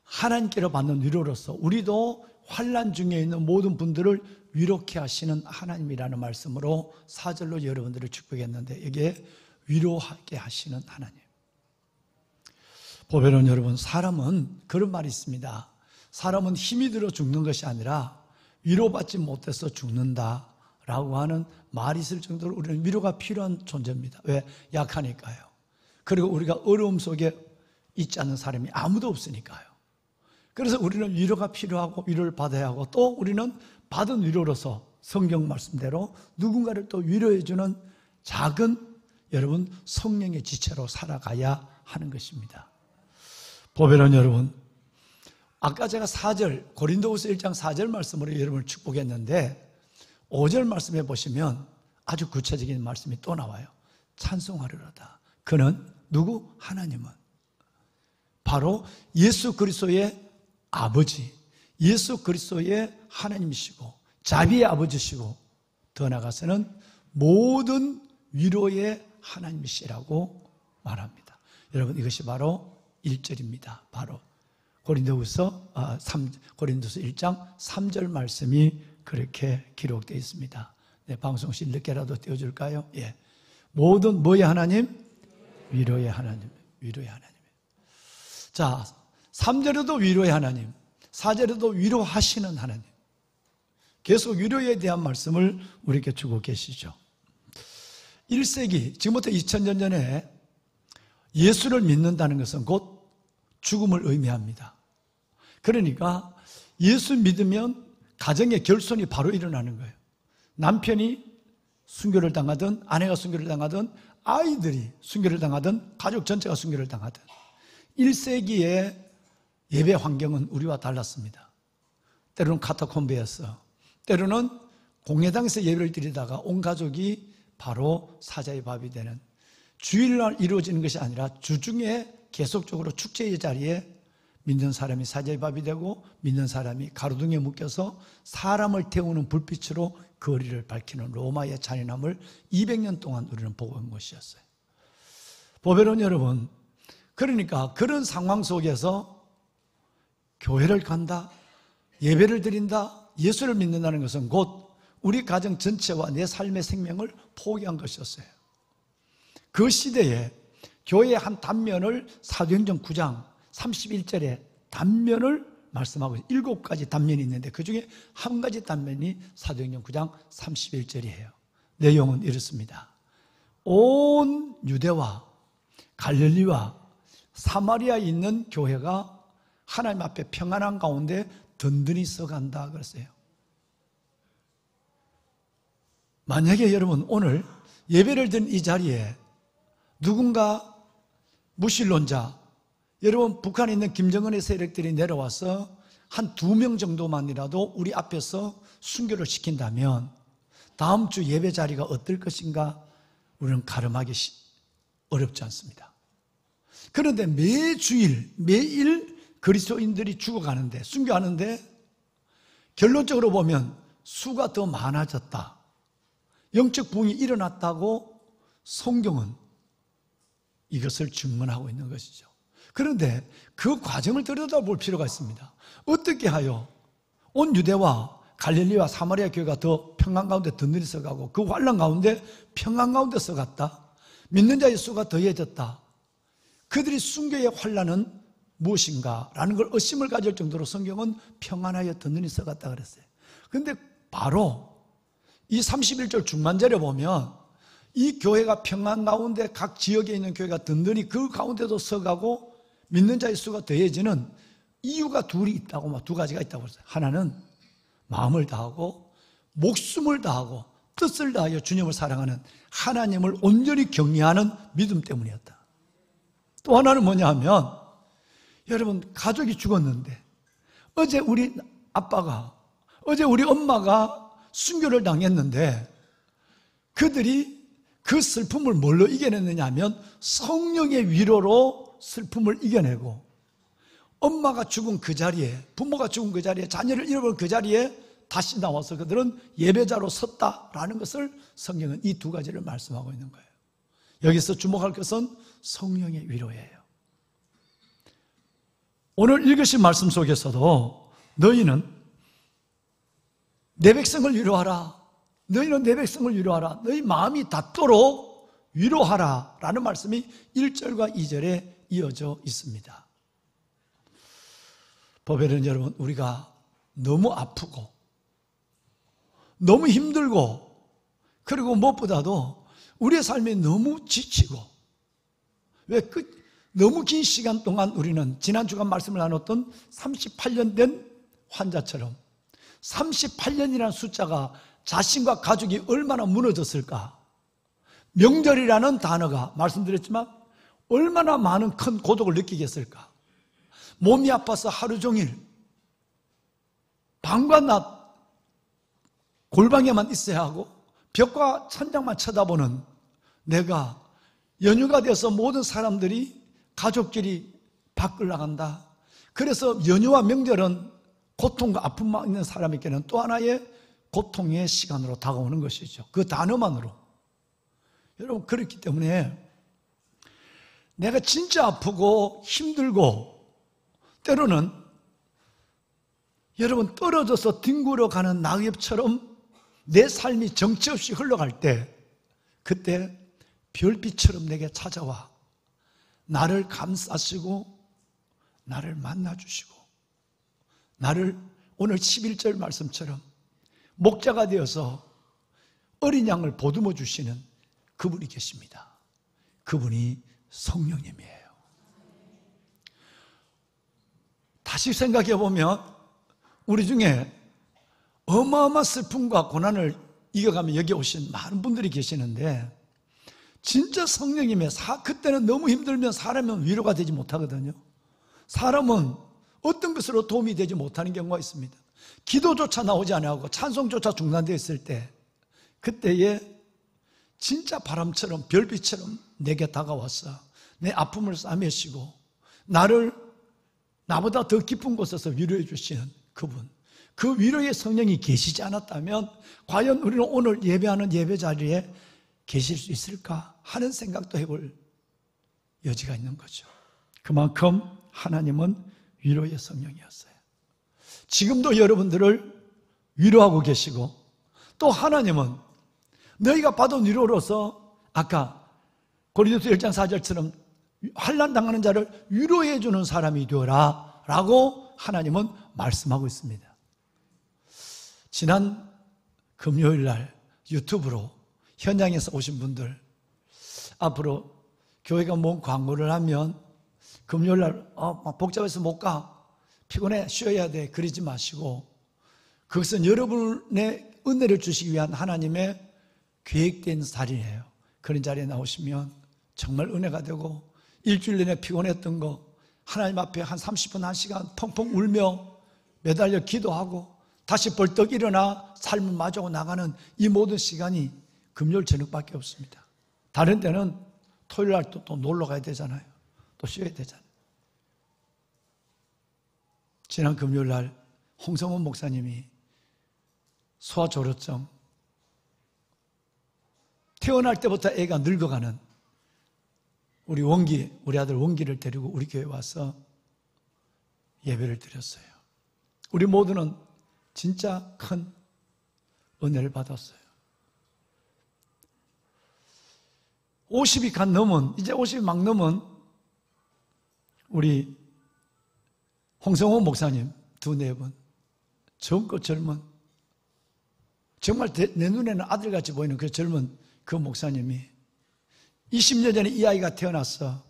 하나님께로 받는 위로로서 우리도 환난 중에 있는 모든 분들을 위로케 하시는 하나님이라는 말씀으로 4절로 여러분들을 축복했는데, 이게 위로하게 하시는 하나님. 보배로운 여러분, 사람은 그런 말이 있습니다. 사람은 힘이 들어 죽는 것이 아니라 위로받지 못해서 죽는다라고 하는 말이 있을 정도로 우리는 위로가 필요한 존재입니다. 왜? 약하니까요. 그리고 우리가 어려움 속에 있지 않는 사람이 아무도 없으니까요. 그래서 우리는 위로가 필요하고 위로를 받아야 하고, 또 우리는 받은 위로로서 성경 말씀대로 누군가를 또 위로해주는 작은, 여러분, 성령의 지체로 살아가야 하는 것입니다. 보배로운 여러분, 아까 제가 4절, 고린도후서 1장 4절 말씀으로 여러분을 축복했는데 5절 말씀해 보시면 아주 구체적인 말씀이 또 나와요. 찬송하리로다. 그는 누구? 하나님은 바로 예수 그리스도의 아버지, 예수 그리스도의 하나님이시고 자비의 아버지시고, 더 나아가서는 모든 위로의 하나님이시라고 말합니다. 여러분, 이것이 바로 1절입니다. 바로 고린도서 1장 3절 말씀이 그렇게 기록되어 있습니다. 네, 방송실 늦게라도 띄워줄까요? 예. 모든 뭐의 하나님? 위로의 하나님. 위로의 하나님. 자, 3절에도 위로의 하나님, 4절에도 위로하시는 하나님. 계속 위로에 대한 말씀을 우리에게 주고 계시죠. 1세기, 지금부터 2000년 전에 예수를 믿는다는 것은 곧 죽음을 의미합니다. 그러니까 예수 믿으면 가정의 결손이 바로 일어나는 거예요. 남편이 순교를 당하든, 아내가 순교를 당하든, 아이들이 순교를 당하든, 가족 전체가 순교를 당하든. 1세기의 예배 환경은 우리와 달랐습니다. 때로는 카타콤베였어. 때로는 공회당에서 예배를 드리다가 온 가족이 바로 사자의 밥이 되는, 주일날 이루어지는 것이 아니라 주중에 계속적으로 축제의 자리에 믿는 사람이 사자의 밥이 되고, 믿는 사람이 가로등에 묶여서 사람을 태우는 불빛으로 거리를 밝히는 로마의 잔인함을 200년 동안 우리는 보고 온 것이었어요. 보배로운 여러분, 그러니까 그런 상황 속에서 교회를 간다, 예배를 드린다, 예수를 믿는다는 것은 곧 우리 가정 전체와 내 삶의 생명을 포기한 것이었어요. 그 시대에 교회의 한 단면을 사도행전 9장 31절에 단면을 말씀하고, 7가지 단면이 있는데 그 중에 한 가지 단면이 사도행전 9장 31절이에요. 내용은 이렇습니다. 온 유대와 갈릴리와 사마리아에 있는 교회가 하나님 앞에 평안한 가운데 든든히 서간다 그랬어요. 만약에 여러분 오늘 예배를 드린 이 자리에 누군가 무신론자, 여러분 북한에 있는 김정은의 세력들이 내려와서 한 2명 정도만이라도 우리 앞에서 순교를 시킨다면 다음 주 예배 자리가 어떨 것인가 우리는 가늠하기 어렵지 않습니다. 그런데 매주일 매일 그리스도인들이 죽어가는데, 순교하는데 결론적으로 보면 수가 더 많아졌다, 영적 부흥이 일어났다고 성경은 이것을 증언하고 있는 것이죠. 그런데 그 과정을 들여다볼 필요가 있습니다. 어떻게 하여 온 유대와 갈릴리와 사마리아 교회가 더 평안 가운데 든든히 서가고, 그 환난 가운데 평안 가운데 서갔다, 믿는 자의 수가 더해졌다, 그들이 순교의 환난은 무엇인가 라는 걸 의심을 가질 정도로 성경은 평안하여 든든히 서갔다 그랬어요. 그런데 바로 이 31절 중반절에 보면 이 교회가 평안 가운데 각 지역에 있는 교회가 든든히 그 가운데도 서가고 믿는 자의 수가 더해지는 이유가 둘이 있다고, 2가지가 있다고 그랬어요. 하나는 마음을 다하고 목숨을 다하고 뜻을 다하여 주님을 사랑하는 하나님을 온전히 경외하는 믿음 때문이었다. 또 하나는 뭐냐 하면, 여러분 가족이 죽었는데 어제 우리 아빠가, 어제 우리 엄마가 순교를 당했는데 그들이 그 슬픔을 뭘로 이겨냈느냐 하면 성령의 위로로 슬픔을 이겨내고, 엄마가 죽은 그 자리에, 부모가 죽은 그 자리에, 자녀를 잃어버린 그 자리에 다시 나와서 그들은 예배자로 섰다라는 것을 성경은 이 2가지를 말씀하고 있는 거예요. 여기서 주목할 것은 성령의 위로예요. 오늘 읽으신 말씀 속에서도 너희는 내 백성을 위로하라. 너희는 내 백성을 위로하라. 너희 마음이 닿도록 위로하라 라는 말씀이 1절과 2절에 이어져 있습니다. 보배는 여러분, 우리가 너무 아프고 너무 힘들고 그리고 무엇보다도 우리의 삶이 너무 지치고 너무 긴 시간 동안 우리는 지난 주간 말씀을 나눴던 38년 된 환자처럼 38년이라는 숫자가 자신과 가족이 얼마나 무너졌을까. 명절이라는 단어가 말씀드렸지만 얼마나 많은 큰 고독을 느끼겠을까. 몸이 아파서 하루 종일 밤과 낮 골방에만 있어야 하고 벽과 천장만 쳐다보는 내가 연휴가 돼서 모든 사람들이 가족끼리 밖을 나간다. 그래서 연휴와 명절은 고통과 아픔만 있는 사람에게는 또 하나의 고통의 시간으로 다가오는 것이죠. 그 단어만으로. 여러분, 그렇기 때문에 내가 진짜 아프고 힘들고 때로는 여러분 떨어져서 뒹굴어 가는 낙엽처럼 내 삶이 정처 없이 흘러갈 때 그때 별빛처럼 내게 찾아와 나를 감싸시고 나를 만나주시고 나를 오늘 11절 말씀처럼 목자가 되어서 어린 양을 보듬어 주시는 그분이 계십니다. 그분이 성령님이에요. 다시 생각해 보면 우리 중에 어마어마한 슬픔과 고난을 이겨가며 여기 오신 많은 분들이 계시는데 진짜 성령님의 그때는 너무 힘들면 사람은 위로가 되지 못하거든요. 사람은 어떤 것으로 도움이 되지 못하는 경우가 있습니다. 기도조차 나오지 않고 찬송조차 중단되어 있을 때 그때에 진짜 바람처럼 별빛처럼 내게 다가와서 내 아픔을 싸매시고 나를 나보다 더 깊은 곳에서 위로해 주시는 그분, 그 위로의 성령이 계시지 않았다면 과연 우리는 오늘 예배하는 예배 자리에 계실 수 있을까 하는 생각도 해볼 여지가 있는 거죠. 그만큼 하나님은 위로의 성령이었어요. 지금도 여러분들을 위로하고 계시고 또 하나님은 너희가 받은 위로로서 아까 고린도서 1장 4절처럼 환난 당하는 자를 위로해 주는 사람이 되어라 라고 하나님은 말씀하고 있습니다. 지난 금요일 날 유튜브로 현장에서 오신 분들 앞으로 교회가 뭔 광고를 하면 금요일 날 복잡해서 못 가, 피곤해, 쉬어야 돼, 그러지 마시고 그것은 여러분의 은혜를 주시기 위한 하나님의 계획된 자리예요. 그런 자리에 나오시면 정말 은혜가 되고 일주일 내내 피곤했던 거 하나님 앞에 한 30분, 1시간 펑펑 울며 매달려 기도하고 다시 벌떡 일어나 삶을 마주하고 나가는 이 모든 시간이 금요일 저녁밖에 없습니다. 다른 때는 토요일 날 또 놀러 가야 되잖아요. 또 쉬어야 되잖아요. 지난 금요일 날 홍성원 목사님이 소아조로증, 태어날 때부터 애가 늙어가는 우리 아들 원기를 데리고 우리 교회에 와서 예배를 드렸어요. 우리 모두는 진짜 큰 은혜를 받았어요. 50이 간 넘은, 이제 50이 막 넘은 우리 홍성호 목사님 두네 분, 젊고 젊은, 정말 내 눈에는 아들같이 보이는 그 젊은 그 목사님이 20년 전에 이 아이가 태어났어.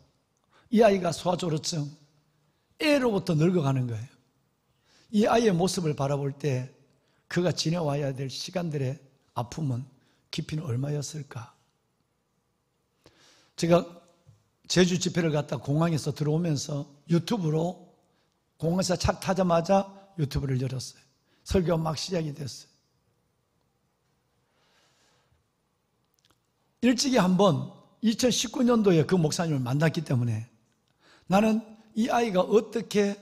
이 아이가 소아조로증, 애로부터 늙어가는 거예요. 이 아이의 모습을 바라볼 때 그가 지내와야 될 시간들의 아픔은 깊이는 얼마였을까? 제가 제주 집회를 갔다 공항에서 들어오면서 유튜브로 공항에서 차 타자마자 유튜브를 열었어요. 설교가 막 시작이 됐어요. 일찍이 한번 2019년도에 그 목사님을 만났기 때문에 나는 이 아이가 어떻게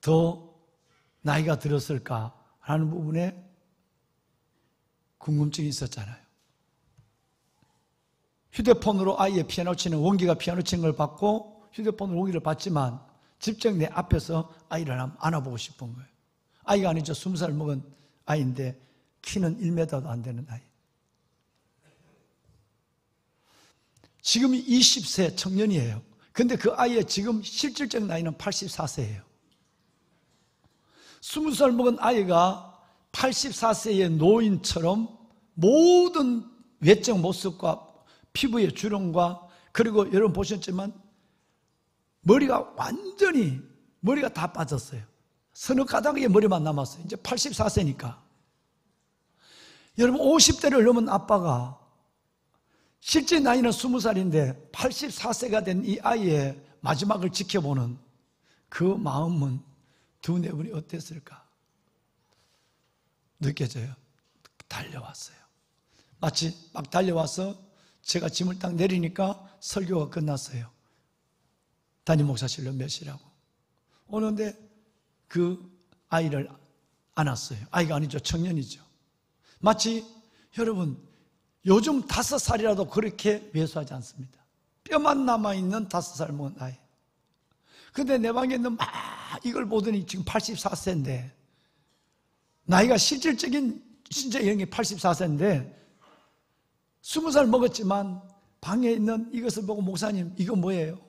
더 나이가 들었을까 하는 부분에 궁금증이 있었잖아요. 휴대폰으로 아이의 피아노 치는 원기가 피아노 치는 걸 받고 휴대폰으로 원기를 봤지만 직접 내 앞에서 아이를 안아보고 싶은 거예요. 아이가 아니죠. 20살 먹은 아이인데 키는 1m도 안 되는 아이. 지금이 20세 청년이에요. 근데 그 아이의 지금 실질적 나이는 84세예요. 20살 먹은 아이가 84세의 노인처럼 모든 외적 모습과 피부의 주름과, 그리고 여러분 보셨지만 머리가 완전히 머리가 다 빠졌어요. 서너 가닥의 머리만 남았어요. 이제 84세니까. 여러분 50대를 넘은 아빠가 실제 나이는 20살인데 84세가 된 이 아이의 마지막을 지켜보는 그 마음은 두네 분이 어땠을까? 느껴져요. 달려왔어요. 마치 막 달려와서 제가 짐을 딱 내리니까 설교가 끝났어요. 담임 목사실로 몇 시라고. 오는데 그 아이를 안았어요. 아이가 아니죠. 청년이죠. 마치 여러분 요즘 5살이라도 그렇게 왜소하지 않습니다. 뼈만 남아있는 5살 먹은 아이. 근데 내 방에 있는 막 이걸 보더니 지금 84세인데, 나이가 실질적인 신체 연령이 84세인데 20살 먹었지만 방에 있는 이것을 보고 목사님 이거 뭐예요?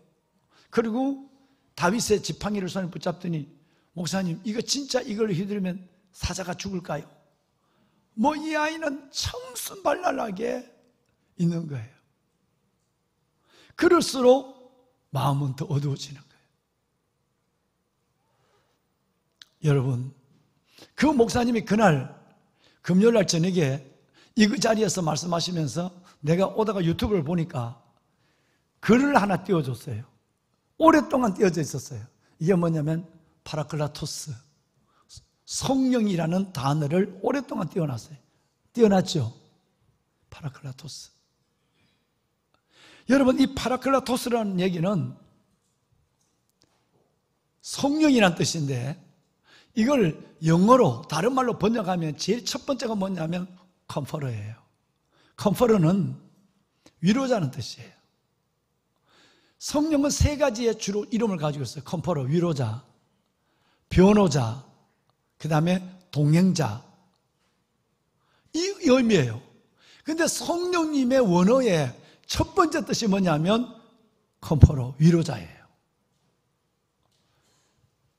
그리고 다윗의 지팡이를 손에 붙잡더니 목사님 이거 진짜 이걸 휘두르면 사자가 죽을까요? 뭐 이 아이는 청순발랄하게 있는 거예요. 그럴수록 마음은 더 어두워지는 거예요. 여러분, 그 목사님이 그날 금요일날 저녁에 이 자리에서 말씀하시면서 내가 오다가 유튜브를 보니까 글을 하나 띄워줬어요. 오랫동안 띄워져 있었어요. 이게 뭐냐면 파라클라토스, 성령이라는 단어를 오랫동안 띄워놨어요. 띄워놨죠? 파라클라토스. 여러분, 이 파라클라토스라는 얘기는 성령이란 뜻인데 이걸 영어로 다른 말로 번역하면 제일 첫 번째가 뭐냐면 컴포러예요. 컴포러는 위로자는 뜻이에요. 성령은 3가지의 주로 이름을 가지고 있어요. 컴포러, 위로자, 변호자, 그 다음에 동행자. 이 의미예요. 근데 성령님의 원어의 첫 번째 뜻이 뭐냐면 컴포러, 위로자예요.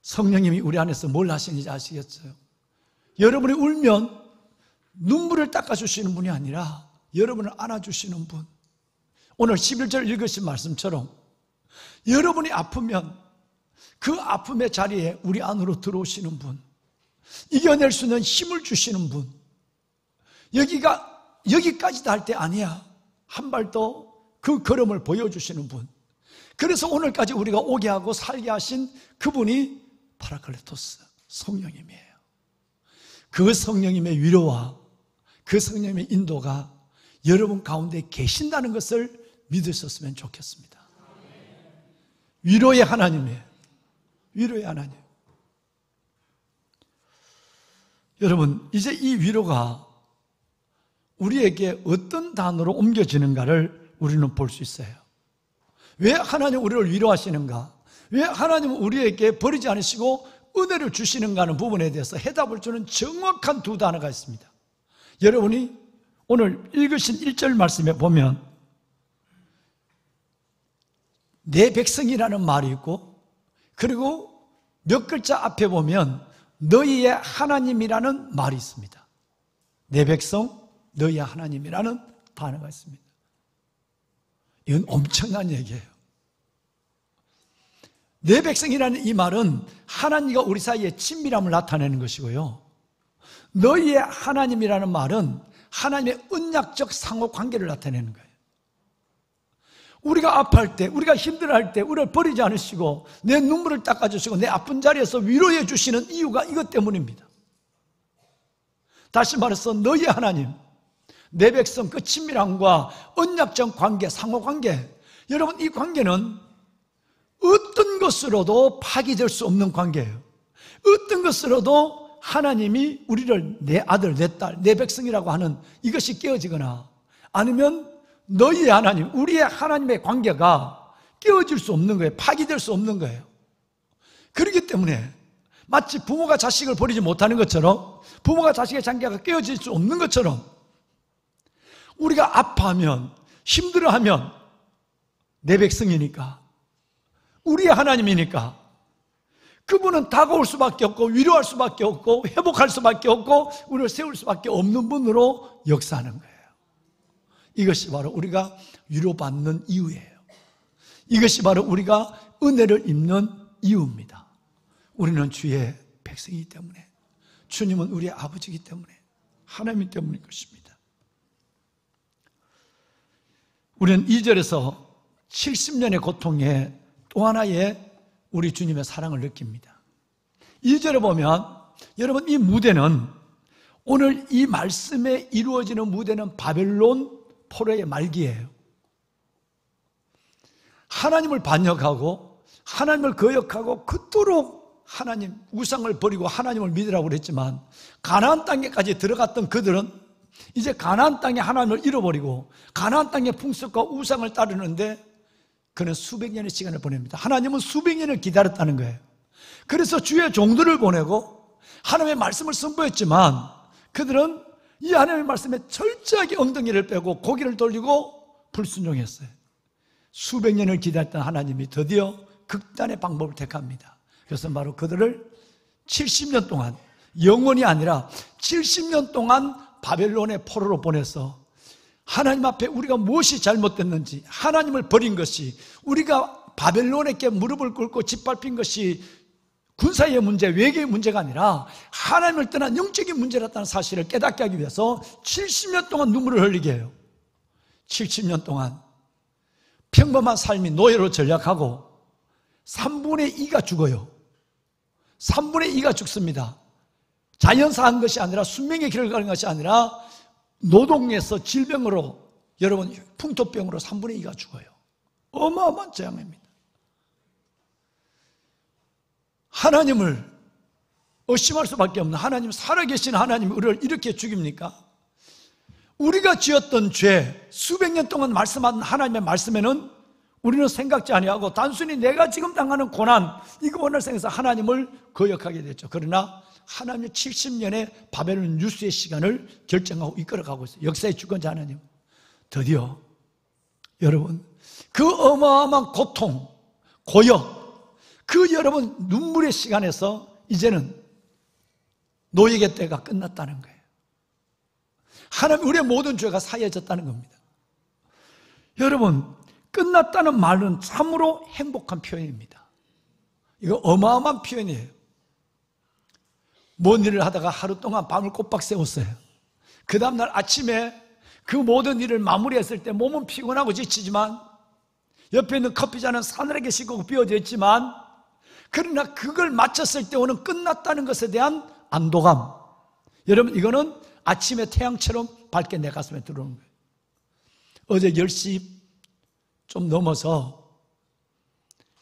성령님이 우리 안에서 뭘 하시는지 아시겠어요? 여러분이 울면 눈물을 닦아주시는 분이 아니라 여러분을 안아주시는 분. 오늘 11절 읽으신 말씀처럼 여러분이 아프면 그 아픔의 자리에 우리 안으로 들어오시는 분, 이겨낼 수 있는 힘을 주시는 분, 여기까지도 할 때 아니야, 한 발 더 그 걸음을 보여주시는 분. 그래서 오늘까지 우리가 오게 하고 살게 하신 그분이 파라클레토스, 성령님이에요. 그 성령님의 위로와 그 성령님의 인도가 여러분 가운데 계신다는 것을 믿으셨으면 좋겠습니다. 위로의 하나님이에요. 위로의 하나님. 여러분, 이제 이 위로가 우리에게 어떤 단어로 옮겨지는가를 우리는 볼 수 있어요. 왜 하나님 우리를 위로하시는가? 왜 하나님은 우리에게 버리지 않으시고 은혜를 주시는가 하는 부분에 대해서 해답을 주는 정확한 2 단어가 있습니다. 여러분이 오늘 읽으신 1절 말씀에 보면 내 백성이라는 말이 있고, 그리고 몇 글자 앞에 보면 너희의 하나님이라는 말이 있습니다. 내 백성, 너희의 하나님이라는 단어가 있습니다. 이건 엄청난 얘기예요. 내 백성이라는 이 말은 하나님과 우리 사이의 친밀함을 나타내는 것이고요, 너희의 하나님이라는 말은 하나님의 언약적 상호관계를 나타내는 거예요. 우리가 아파할 때, 우리가 힘들어할 때 우리를 버리지 않으시고 내 눈물을 닦아주시고 내 아픈 자리에서 위로해 주시는 이유가 이것 때문입니다. 다시 말해서 너희의 하나님, 내 백성, 그 친밀함과 언약적 관계, 상호관계, 여러분 이 관계는 어떤 것으로도 파기될 수 없는 관계예요. 어떤 것으로도 하나님이 우리를 내 아들, 내 딸, 내 백성이라고 하는 이것이 깨어지거나 아니면 너희의 하나님, 우리의 하나님의 관계가 깨어질 수 없는 거예요. 파기될 수 없는 거예요. 그렇기 때문에 마치 부모가 자식을 버리지 못하는 것처럼, 부모가 자식의 관계가 깨어질 수 없는 것처럼, 우리가 아파하면, 힘들어하면 내 백성이니까, 우리의 하나님이니까 그분은 다가올 수밖에 없고 위로할 수밖에 없고 회복할 수밖에 없고 우리를 세울 수밖에 없는 분으로 역사하는 거예요. 이것이 바로 우리가 위로받는 이유예요. 이것이 바로 우리가 은혜를 입는 이유입니다. 우리는 주의 백성이기 때문에, 주님은 우리의 아버지이기 때문에, 하나님 때문인 것입니다. 우리는 2절에서 70년의 고통에 또 하나의 우리 주님의 사랑을 느낍니다. 2절에 보면, 여러분, 이 무대는, 오늘 이 말씀에 이루어지는 무대는 바벨론 포로의 말기예요. 하나님을 반역하고 하나님을 거역하고 그토록 하나님 우상을 버리고 하나님을 믿으라고 그랬지만, 가나안 땅에까지 들어갔던 그들은 이제 가나안 땅에 하나님을 잃어버리고 가나안 땅의 풍습과 우상을 따르는데 그는 수백 년의 시간을 보냅니다. 하나님은 수백 년을 기다렸다는 거예요. 그래서 주의 종들을 보내고 하나님의 말씀을 선포했지만 그들은 이 하나님의 말씀에 철저하게 엉덩이를 빼고 고개를 돌리고 불순종했어요. 수백 년을 기다렸던 하나님이 드디어 극단의 방법을 택합니다. 그래서 바로 그들을 70년 동안, 영원이 아니라 70년 동안 바벨론의 포로로 보내서 하나님 앞에 우리가 무엇이 잘못됐는지, 하나님을 버린 것이, 우리가 바벨론에게 무릎을 꿇고 짓밟힌 것이 군사의 문제, 외교의 문제가 아니라 하나님을 떠난 영적인 문제였다는 사실을 깨닫게 하기 위해서 70년 동안 눈물을 흘리게 해요. 70년 동안 평범한 삶이 노예로 전락하고 3분의 2가 죽어요. 3분의 2가 죽습니다. 자연사한 것이 아니라 숙명의 길을 가는 것이 아니라 노동에서 질병으로, 여러분, 풍토병으로 3분의 2가 죽어요. 어마어마한 재앙입니다. 하나님을 의심할 수밖에 없는 하나님, 살아계신 하나님이 우리를 이렇게 죽입니까? 우리가 지었던 죄, 수백 년 동안 말씀한 하나님의 말씀에는 우리는 생각지 아니하고 단순히 내가 지금 당하는 고난, 이것만을 생각해서 하나님을 거역하게 됐죠. 그러나 하나님의 70년의 바벨론 뉴스의 시간을 결정하고 이끌어가고 있어요. 역사의 주권자 하나님. 드디어 여러분, 그 어마어마한 고통, 고역, 그 여러분 눈물의 시간에서 이제는 노예의 때가 끝났다는 거예요. 하나님, 우리의 모든 죄가 사해졌다는 겁니다. 여러분, 끝났다는 말은 참으로 행복한 표현입니다. 이거 어마어마한 표현이에요. 뭔 일을 하다가 하루 동안 밤을 꼬박 새웠어요. 그 다음날 아침에 그 모든 일을 마무리했을 때 몸은 피곤하고 지치지만 옆에 있는 커피잔은 사늘하게 식고 비워져 있지만, 그러나 그걸 마쳤을 때 오는 끝났다는 것에 대한 안도감, 여러분, 이거는 아침에 태양처럼 밝게 내 가슴에 들어오는 거예요. 어제 10시 좀 넘어서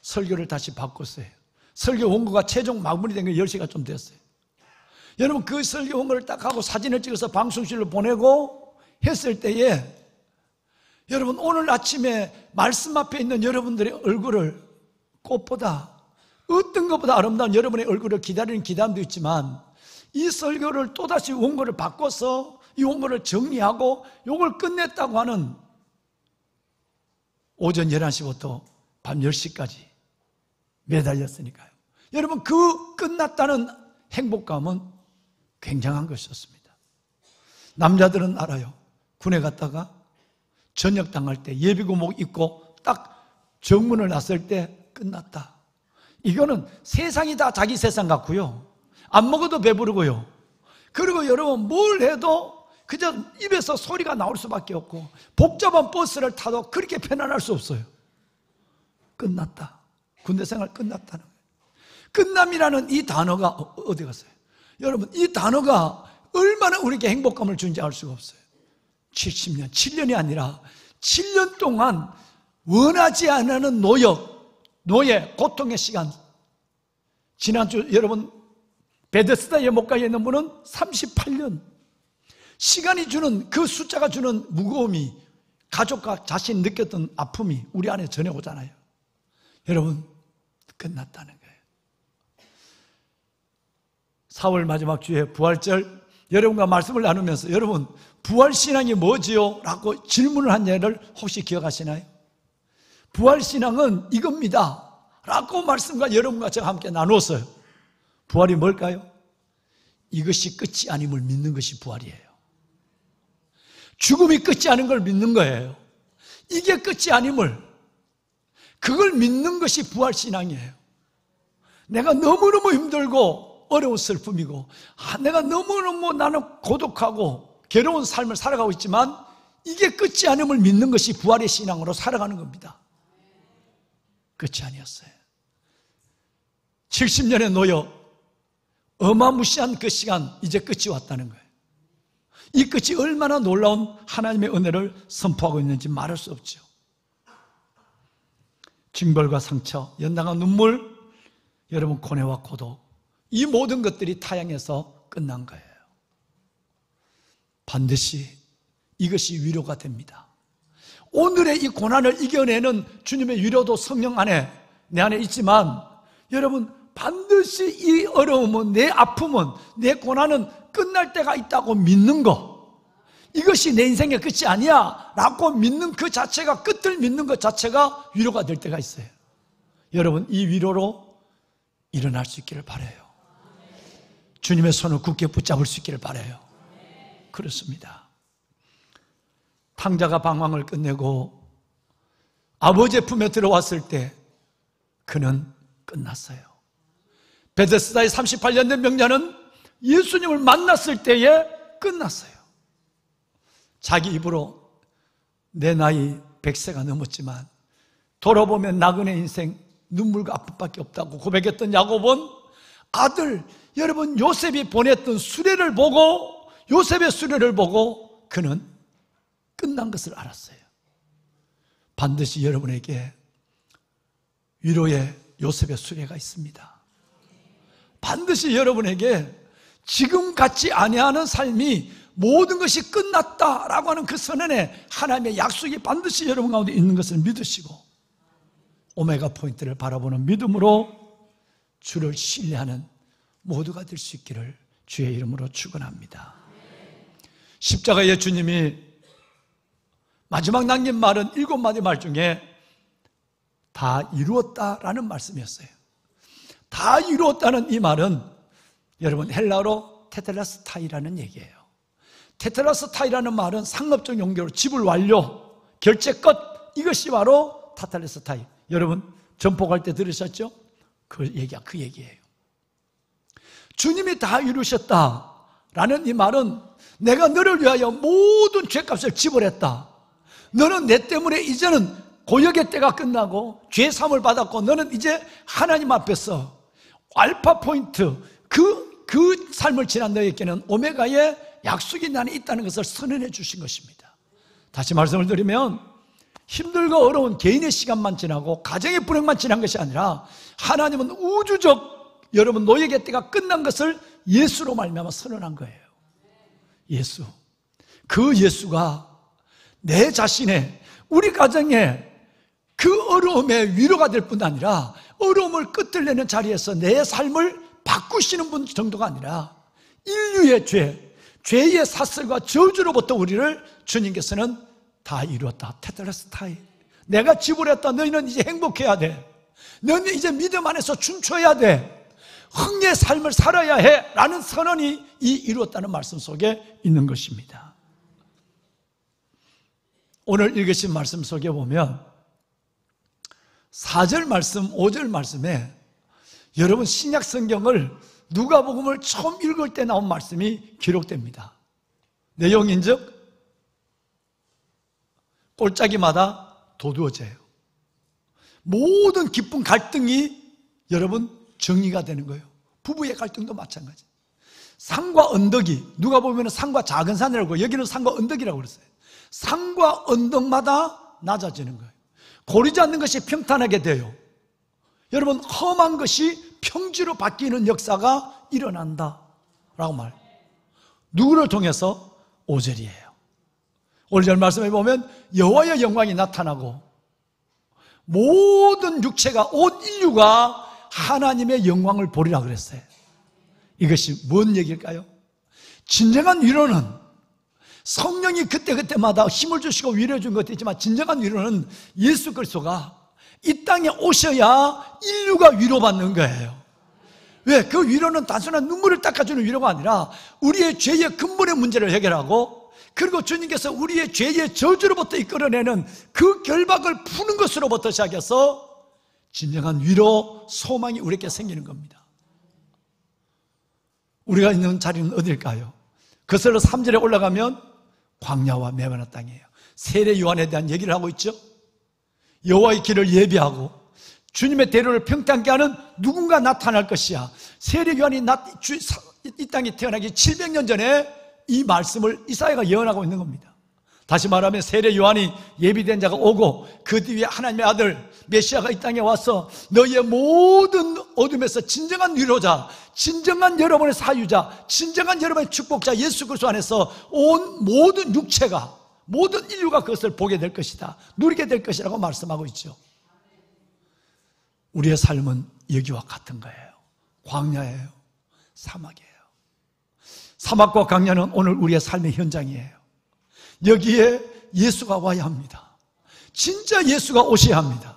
설교를 다시 바꿨어요. 설교 원고가 최종 마무리된 게 10시가 좀 됐어요. 여러분, 그 설교 원고를 딱 하고 사진을 찍어서 방송실로 보내고 했을 때에, 여러분, 오늘 아침에 말씀 앞에 있는 여러분들의 얼굴을 꽃보다, 어떤 것보다 아름다운 여러분의 얼굴을 기다리는 기담도 있지만, 이 설교를 또다시 원고를 바꿔서 이 원고를 정리하고 이걸 끝냈다고 하는 오전 11시부터 밤 10시까지 매달렸으니까요. 여러분, 그 끝났다는 행복감은 굉장한 것이었습니다. 남자들은 알아요. 군에 갔다가 전역 당할 때 예비구목 입고 딱 정문을 났을 때 끝났다. 이거는 세상이 다 자기 세상 같고요. 안 먹어도 배부르고요. 그리고 여러분, 뭘 해도 그저 입에서 소리가 나올 수밖에 없고 복잡한 버스를 타도 그렇게 편안할 수 없어요. 끝났다. 군대 생활 끝났다는 거예요. 끝남이라는 이 단어가 어디 갔어요? 여러분, 이 단어가 얼마나 우리에게 행복감을 주는지 알 수가 없어요. 70년, 7년이 아니라 7년 동안 원하지 않는 노예, 고통의 시간. 지난주 여러분, 베데스다 예목가에 있는 분은 38년. 시간이 주는, 그 숫자가 주는 무거움이, 가족과 자신 느꼈던 아픔이 우리 안에 전해오잖아요. 여러분, 끝났다는 거예요. 4월 마지막 주에 부활절 여러분과 말씀을 나누면서 여러분 부활신앙이 뭐지요? 라고 질문을 한 예를 혹시 기억하시나요? 부활신앙은 이겁니다 라고 말씀과 여러분과 제가 함께 나눴어요. 부활이 뭘까요? 이것이 끝이 아님을 믿는 것이 부활이에요. 죽음이 끝이 아닌 걸 믿는 거예요. 이게 끝이 아님을, 그걸 믿는 것이 부활신앙이에요. 내가 너무너무 힘들고 어려운 슬픔이고 내가 너무너무 나는 고독하고 괴로운 삶을 살아가고 있지만 이게 끝이 아님을 믿는 것이 부활의 신앙으로 살아가는 겁니다. 끝이 아니었어요. 70년에 놓여 어마무시한 그 시간, 이제 끝이 왔다는 거예요. 이 끝이 얼마나 놀라운 하나님의 은혜를 선포하고 있는지 말할 수 없죠. 징벌과 상처, 연당한 눈물, 여러분 고뇌와 고독, 이 모든 것들이 타향해서 끝난 거예요. 반드시 이것이 위로가 됩니다. 오늘의 이 고난을 이겨내는 주님의 위로도 성령 안에 내 안에 있지만 여러분 반드시 이 어려움은, 내 아픔은, 내 고난은 끝날 때가 있다고 믿는 거, 이것이 내 인생의 끝이 아니야 라고 믿는 그 자체가, 끝을 믿는 것 자체가 위로가 될 때가 있어요. 여러분 이 위로로 일어날 수 있기를 바라요. 주님의 손을 굳게 붙잡을 수 있기를 바라요. 그렇습니다. 탕자가 방황을 끝내고 아버지의 품에 들어왔을 때 그는 끝났어요. 베데스다의 38년 된 명자는 예수님을 만났을 때에 끝났어요. 자기 입으로 내 나이 100세가 넘었지만 돌아보면 나그네 인생 눈물과 아픔밖에 없다고 고백했던 야곱은 아들, 여러분 요셉이 보냈던 수레를 보고, 요셉의 수레를 보고 그는 끝난 것을 알았어요. 반드시 여러분에게 위로의 요셉의 수레가 있습니다. 반드시 여러분에게 지금 같지 아니하는 삶이 모든 것이 끝났다라고 하는 그 선언에 하나님의 약속이 반드시 여러분 가운데 있는 것을 믿으시고 오메가 포인트를 바라보는 믿음으로 주를 신뢰하는 모두가 될 수 있기를 주의 이름으로 축원합니다. 십자가의 주님이 마지막 남긴 말은 7마디 말 중에 다 이루었다라는 말씀이었어요. 다 이루었다는 이 말은 여러분 헬라어로 테텔레스타이라는 얘기예요. 테텔레스타이라는 말은 상업적 용어로 지불 완료, 결제 끝, 이것이 바로 테텔레스타이. 여러분 전폭할 때 들으셨죠? 그 얘기예요. 주님이 다 이루셨다라는 이 말은 내가 너를 위하여 모든 죄값을 지불했다. 너는 내 때문에 이제는 고역의 때가 끝나고 죄 사함을 받았고 너는 이제 하나님 앞에서 알파 포인트, 그 삶을 지난 너에게는 오메가의 약속이 나는 있다는 것을 선언해 주신 것입니다. 다시 말씀을 드리면 힘들고 어려운 개인의 시간만 지나고 가정의 불행만 지난 것이 아니라 하나님은 우주적 여러분 노예의 때가 끝난 것을 예수로 말미암아 선언한 거예요. 예수, 그 예수가 내 자신의, 우리 가정에 그 어려움의 위로가 될 뿐 아니라 어려움을 끝을 내는 자리에서 내 삶을 바꾸시는 분 정도가 아니라 인류의 죄의 사슬과 저주로부터 우리를 주님께서는 다 이루었다. 테텔레스타이. 내가 지불했다. 너희는 이제 행복해야 돼. 너희는 이제 믿음 안에서 춤춰야 돼. 흥의 삶을 살아야 해. 라는 선언이 이 이루었다는 말씀 속에 있는 것입니다. 오늘 읽으신 말씀 속에 보면 4절 말씀, 5절 말씀에 여러분 신약 성경을 누가복음을 처음 읽을 때 나온 말씀이 기록됩니다. 내용인즉 골짜기마다 도두어져요. 모든 깊은 갈등이 여러분 정리가 되는 거예요. 부부의 갈등도 마찬가지. 산과 언덕이, 누가 보면 산과 작은 산이라고, 여기는 산과 언덕이라고 그랬어요. 산과 언덕마다 낮아지는 거예요. 고르지 않는 것이 평탄하게 돼요. 여러분 험한 것이 평지로 바뀌는 역사가 일어난다라고 말해요. 누구를 통해서? 5절이에요. 5절 말씀에 보면 여호와의 영광이 나타나고 모든 육체가, 온 인류가 하나님의 영광을 보리라 그랬어요. 이것이 뭔 얘기일까요? 진정한 위로는 성령이 그때그때마다 힘을 주시고 위로해 준 것도 있지만, 진정한 위로는 예수 그리스도가 이 땅에 오셔야 인류가 위로받는 거예요. 왜? 그 위로는 단순한 눈물을 닦아주는 위로가 아니라 우리의 죄의 근본의 문제를 해결하고, 그리고 주님께서 우리의 죄의 저주로부터 이끌어내는 그 결박을 푸는 것으로부터 시작해서 진정한 위로, 소망이 우리에게 생기는 겁니다. 우리가 있는 자리는 어딜까요? 그슬로 3절에 올라가면 광야와 메마른 땅이에요. 세례 요한에 대한 얘기를 하고 있죠. 여호와의 길을 예비하고 주님의 대로를 평탄케 하는 누군가 나타날 것이야. 세례 요한이 이 땅에 태어나기 700년 전에 이 말씀을 이사야가 예언하고 있는 겁니다. 다시 말하면 세례 요한이 예비된 자가 오고 그 뒤에 하나님의 아들 메시아가 이 땅에 와서 너희의 모든 어둠에서 진정한 위로자, 진정한 여러분의 사유자, 진정한 여러분의 축복자 예수 그리스도 안에서 온 모든 육체가, 모든 인류가 그것을 보게 될 것이다, 누리게 될 것이라고 말씀하고 있죠. 우리의 삶은 여기와 같은 거예요. 광야예요. 사막이에요. 사막과 광야는 오늘 우리의 삶의 현장이에요. 여기에 예수가 와야 합니다. 진짜 예수가 오셔야 합니다.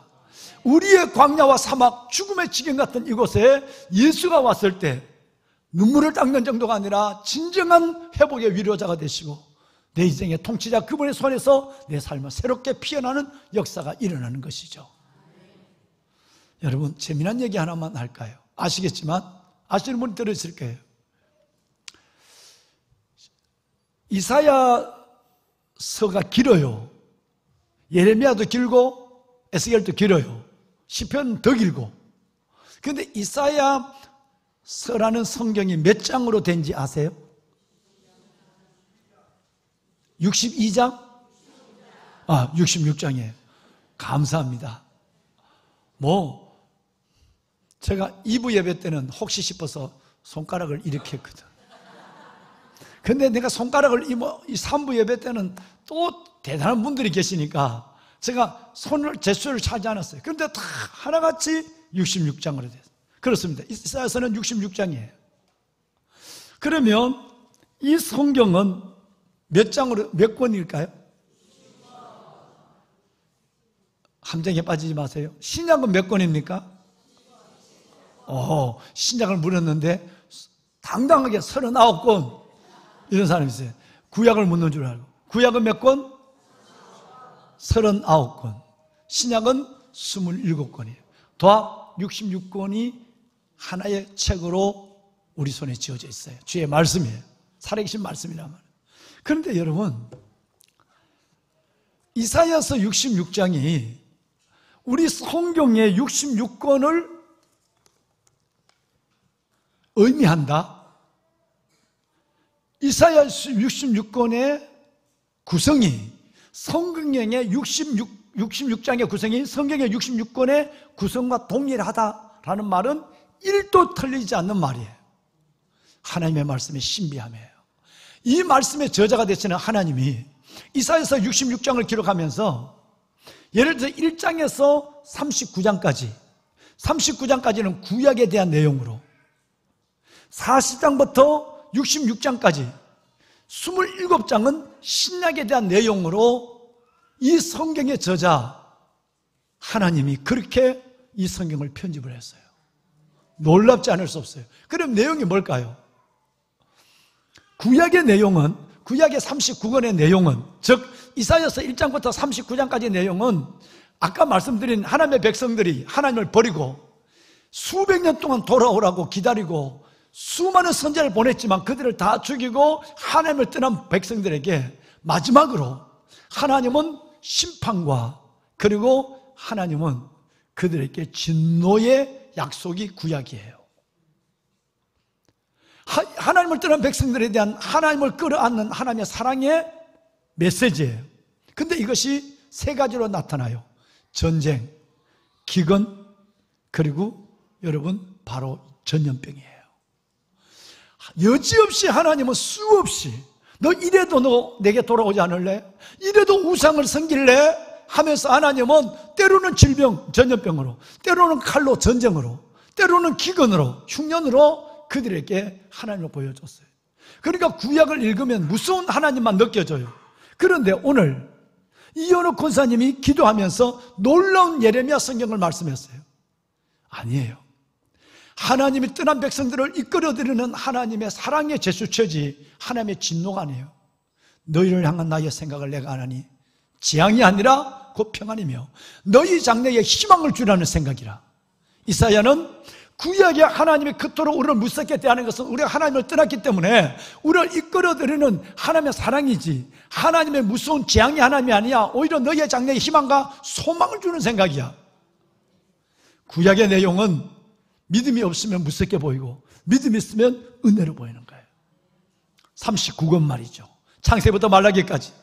우리의 광야와 사막, 죽음의 지경 같은 이곳에 예수가 왔을 때 눈물을 닦는 정도가 아니라 진정한 회복의 위로자가 되시고 내 인생의 통치자 그분의 손에서 내 삶을 새롭게 피어나는 역사가 일어나는 것이죠. 여러분, 재미난 얘기 하나만 할까요? 아시겠지만 아시는 분이 들으실 거예요. 이사야서가 길어요. 예레미야도 길고 에스겔도 길어요. 시편 더 길고. 그런데 이사야서라는 성경이 몇 장으로 된지 아세요? 62장? 66장이에요. 감사합니다. 제가 2부 예배 때는 혹시 싶어서 손가락을 이렇게 했거든. 근데 내가 손가락을 이 3부 예배 때는 또 대단한 분들이 계시니까 제가 제수를 차지 않았어요. 그런데 다 하나같이 66장으로 됐어요. 그렇습니다. 이사야서는 66장이에요. 그러면 이 성경은 몇 권일까요? 함정에 빠지지 마세요. 신약은 몇 권입니까? 신약을 물었는데 당당하게 39권. 이런 사람이 있어요. 구약을 묻는 줄 알고. 구약은 몇 권? 39권. 신약은 27권이에요. 도합 66권이 하나의 책으로 우리 손에 쥐어져 있어요. 주의 말씀이에요. 살아계신 말씀이란 말이에요. 그런데 여러분, 이사야서 66장이 우리 성경의 66권을 의미한다. 이사야서 66권의 구성이 성경의 66장의 구성이 성경의 66권의 구성과 동일하다라는 말은 1도 틀리지 않는 말이에요. 하나님의 말씀의 신비함이에요. 이 말씀의 저자가 되시는 하나님이 이사야서 66장을 기록하면서 예를 들어서 1장에서 39장까지는 구약에 대한 내용으로 40장부터 66장까지 27장은 신약에 대한 내용으로 이 성경의 저자 하나님이 그렇게 이 성경을 편집을 했어요. 놀랍지 않을 수 없어요. 그럼 내용이 뭘까요? 구약의 내용은, 구약의 39권의 내용은, 즉 이사야서 1장부터 39장까지의 내용은 아까 말씀드린 하나님의 백성들이 하나님을 버리고 수백 년 동안 돌아오라고 기다리고 수많은 선지자를 보냈지만 그들을 다 죽이고 하나님을 떠난 백성들에게 마지막으로 하나님은 심판과 그리고 하나님은 그들에게 진노의 약속이 구약이에요. 하나님을 떠난 백성들에 대한 하나님을 끌어안는 하나님의 사랑의 메시지예요. 근데 이것이 세 가지로 나타나요. 전쟁, 기근, 그리고 여러분 바로 전염병이에요. 여지없이 하나님은 수없이 너 이래도 너 내게 돌아오지 않을래? 이래도 우상을 섬길래? 하면서 하나님은 때로는 질병, 전염병으로, 때로는 칼로 전쟁으로, 때로는 기근으로, 흉년으로 그들에게 하나님을 보여줬어요. 그러니까 구약을 읽으면 무서운 하나님만 느껴져요. 그런데 오늘 이현욱 권사님이 기도하면서 놀라운 예레미야 성경을 말씀했어요. 아니에요. 하나님이 떠난 백성들을 이끌어드리는 하나님의 사랑의 제수처지 하나님의 진노가 아니에요. 너희를 향한 나의 생각을 내가 안 하니 재앙이 아니라 곧 평안이며 너희 장래에 희망을 주라는 생각이라. 이사야는 구약의 하나님이 그토록 우리를 무섭게 대하는 것은 우리가 하나님을 떠났기 때문에 우리를 이끌어드리는 하나님의 사랑이지 하나님의 무서운 재앙이 하나님이 아니야. 오히려 너희의 장래에 희망과 소망을 주는 생각이야. 구약의 내용은 믿음이 없으면 무섭게 보이고 믿음이 있으면 은혜로 보이는 거예요. 39권 말이죠. 창세부터 말라기까지.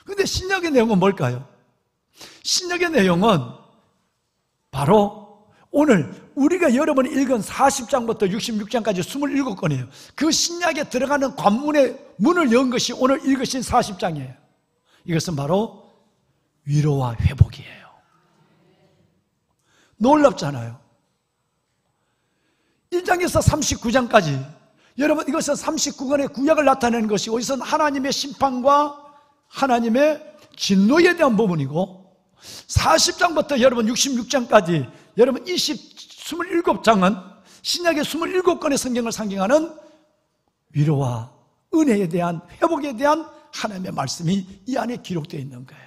그런데 신약의 내용은 뭘까요? 신약의 내용은 바로 오늘 우리가 여러분이 읽은 40장부터 66장까지 27권이에요. 그 신약에 들어가는 관문의 문을 연 것이 오늘 읽으신 40장이에요. 이것은 바로 위로와 회복이에요. 놀랍잖아요. 1장에서 39장까지 여러분 이것은 39권의 구약을 나타내는 것이고 이것은 하나님의 심판과 하나님의 진노에 대한 부분이고 40장부터 여러분 66장까지 여러분 27장은 신약의 27권의 성경을 상징하는 위로와 은혜에 대한 회복에 대한 하나님의 말씀이 이 안에 기록되어 있는 거예요.